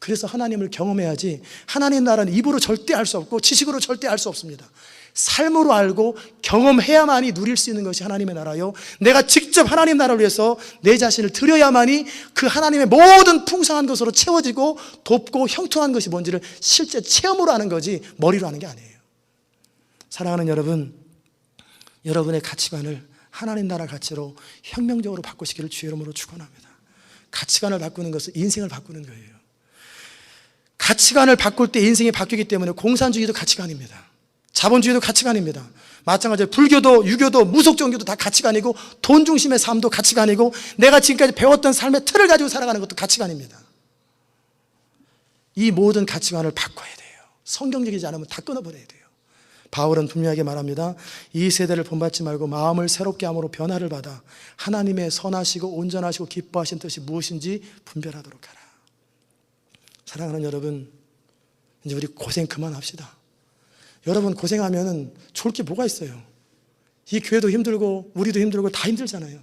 그래서 하나님을 경험해야지 하나님 나라는 입으로 절대 알 수 없고 지식으로 절대 알 수 없습니다. 삶으로 알고 경험해야만이 누릴 수 있는 것이 하나님의 나라요, 내가 직접 하나님 나라를 위해서 내 자신을 드려야만이 그 하나님의 모든 풍성한 것으로 채워지고 돕고 형통한 것이 뭔지를 실제 체험으로 하는 거지 머리로 하는 게 아니에요. 사랑하는 여러분, 여러분의 가치관을 하나님 나라 가치로 혁명적으로 바꾸시기를 주의 이름으로 축원합니다. 가치관을 바꾸는 것은 인생을 바꾸는 거예요. 가치관을 바꿀 때 인생이 바뀌기 때문에 공산주의도 가치관입니다. 자본주의도 가치관입니다. 마찬가지로 불교도, 유교도, 무속종교도 다 가치관이고, 돈 중심의 삶도 가치관이고, 내가 지금까지 배웠던 삶의 틀을 가지고 살아가는 것도 가치관입니다. 이 모든 가치관을 바꿔야 돼요. 성경적이지 않으면 다 끊어버려야 돼요. 바울은 분명하게 말합니다. 이 세대를 본받지 말고 마음을 새롭게 함으로 변화를 받아 하나님의 선하시고 온전하시고 기뻐하신 뜻이 무엇인지 분별하도록 하라. 사랑하는 여러분, 이제 우리 고생 그만합시다. 여러분 고생하면 좋을 게 뭐가 있어요? 이 교회도 힘들고 우리도 힘들고 다 힘들잖아요.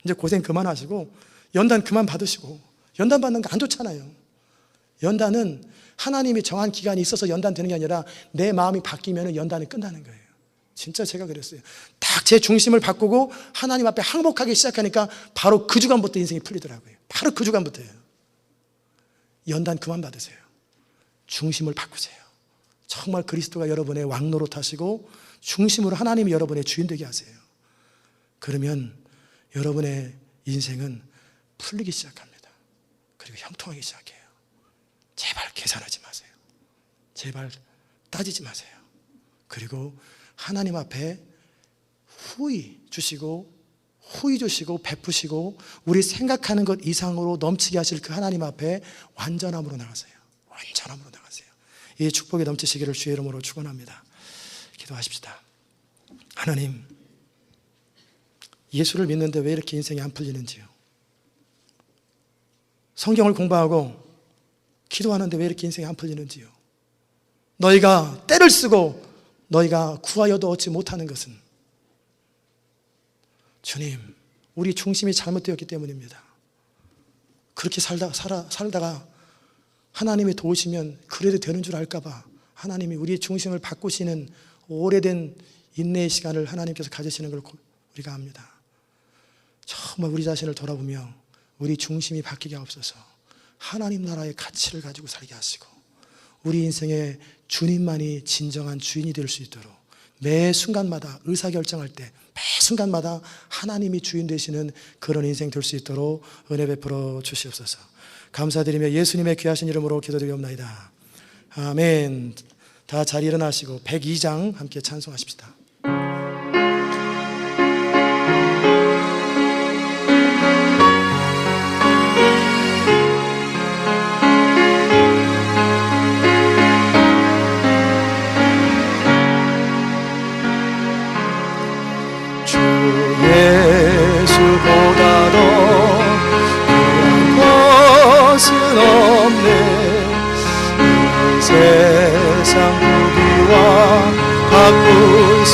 이제 고생 그만하시고 연단 그만 받으시고, 연단 받는 거 안 좋잖아요. 연단은 하나님이 정한 기간이 있어서 연단되는 게 아니라 내 마음이 바뀌면 연단이 끝나는 거예요. 진짜 제가 그랬어요. 딱 제 중심을 바꾸고 하나님 앞에 항복하기 시작하니까 바로 그 주간부터 인생이 풀리더라고요. 바로 그 주간부터예요. 연단 그만 받으세요. 중심을 바꾸세요. 정말 그리스도가 여러분의 왕노릇 하시고 중심으로 하나님이 여러분의 주인 되게 하세요. 그러면 여러분의 인생은 풀리기 시작합니다. 그리고 형통하기 시작해요. 제발 계산하지 마세요. 제발 따지지 마세요. 그리고 하나님 앞에 후히 주시고 베푸시고 우리 생각하는 것 이상으로 넘치게 하실 그 하나님 앞에 완전함으로 나가세요. 완전함으로 나가세요. 이 축복이 넘치시기를 주의 이름으로 축원합니다. 기도하십시다. 하나님, 예수를 믿는데 왜 이렇게 인생이 안 풀리는지요? 성경을 공부하고 기도하는데 왜 이렇게 인생이 안 풀리는지요? 너희가 때를 쓰고 너희가 구하여도 얻지 못하는 것은 주님, 우리 중심이 잘못되었기 때문입니다. 그렇게 살다가 하나님이 도우시면 그래도 되는 줄 알까봐 하나님이 우리의 중심을 바꾸시는 오래된 인내의 시간을 하나님께서 가지시는 걸 우리가 압니다. 정말 우리 자신을 돌아보며 우리 중심이 바뀌게 하옵소서. 하나님 나라의 가치를 가지고 살게 하시고 우리 인생의 주님만이 진정한 주인이 될 수 있도록 매 순간마다 의사결정할 때 매 순간마다 하나님이 주인 되시는 그런 인생 될 수 있도록 은혜 베풀어 주시옵소서. 감사드리며 예수님의 귀하신 이름으로 기도드리옵나이다. 아멘. 다 자리 일어나시고 102장 함께 찬송하십시다. 예수보다 더 귀한 것은 없네. 이 세상 부귀와 바꿀 수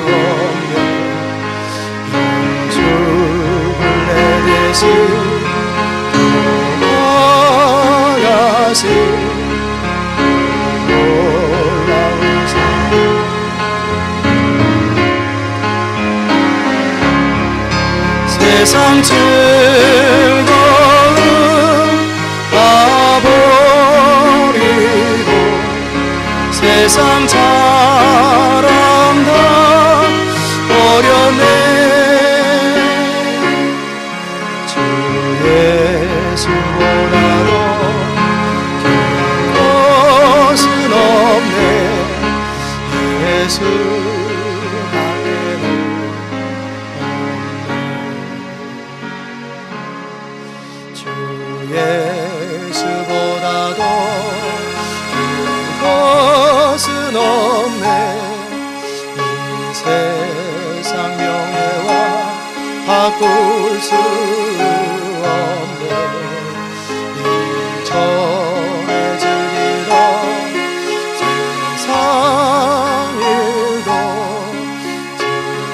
없네. 영죽을 내 대신 돌아가신 세상 즐거움 다 버리고 세상 자랑 다 버렸네. 주 예수보다도 귀한 것은 없네. 예수 예수보다도 귀한 것은 없네. 이 세상 명예와 바꿀 수 없네. 이 전해지리라 세상 일도 주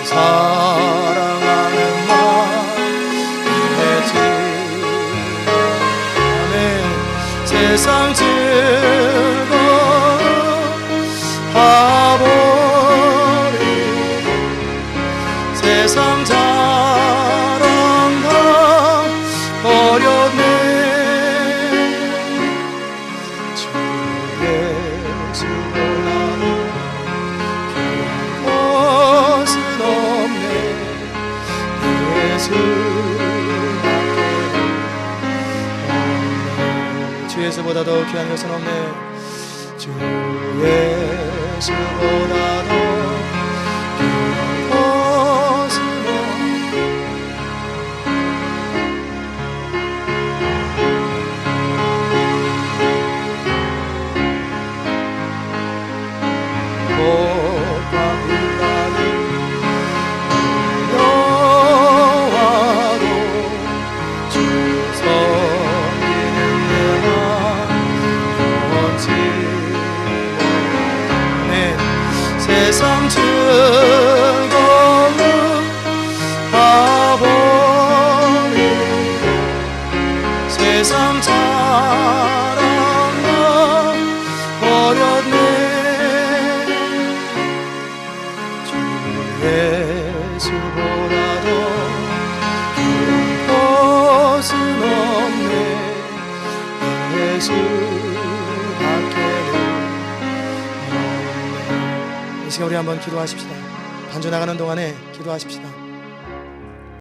사랑하는 마음이지. 세상 자랑 다 버렸네. 주 예수보다도 귀한 것은 없네. 주 예수보다도 귀한 것은 없네. 주 예수보다도 귀한 것은 없네. 꽃과 빛나는 여와도 주 섬기는 내가 영원치 않네. 세상 즐거움 다 버리고 세상 자랑 다 버렸네. 주 예수보다도 귀한 것은 없네. 예수밖에는 없네. 이 시간 우리 한번 기도하십시다. 반주 나가는 동안에 기도하십시다.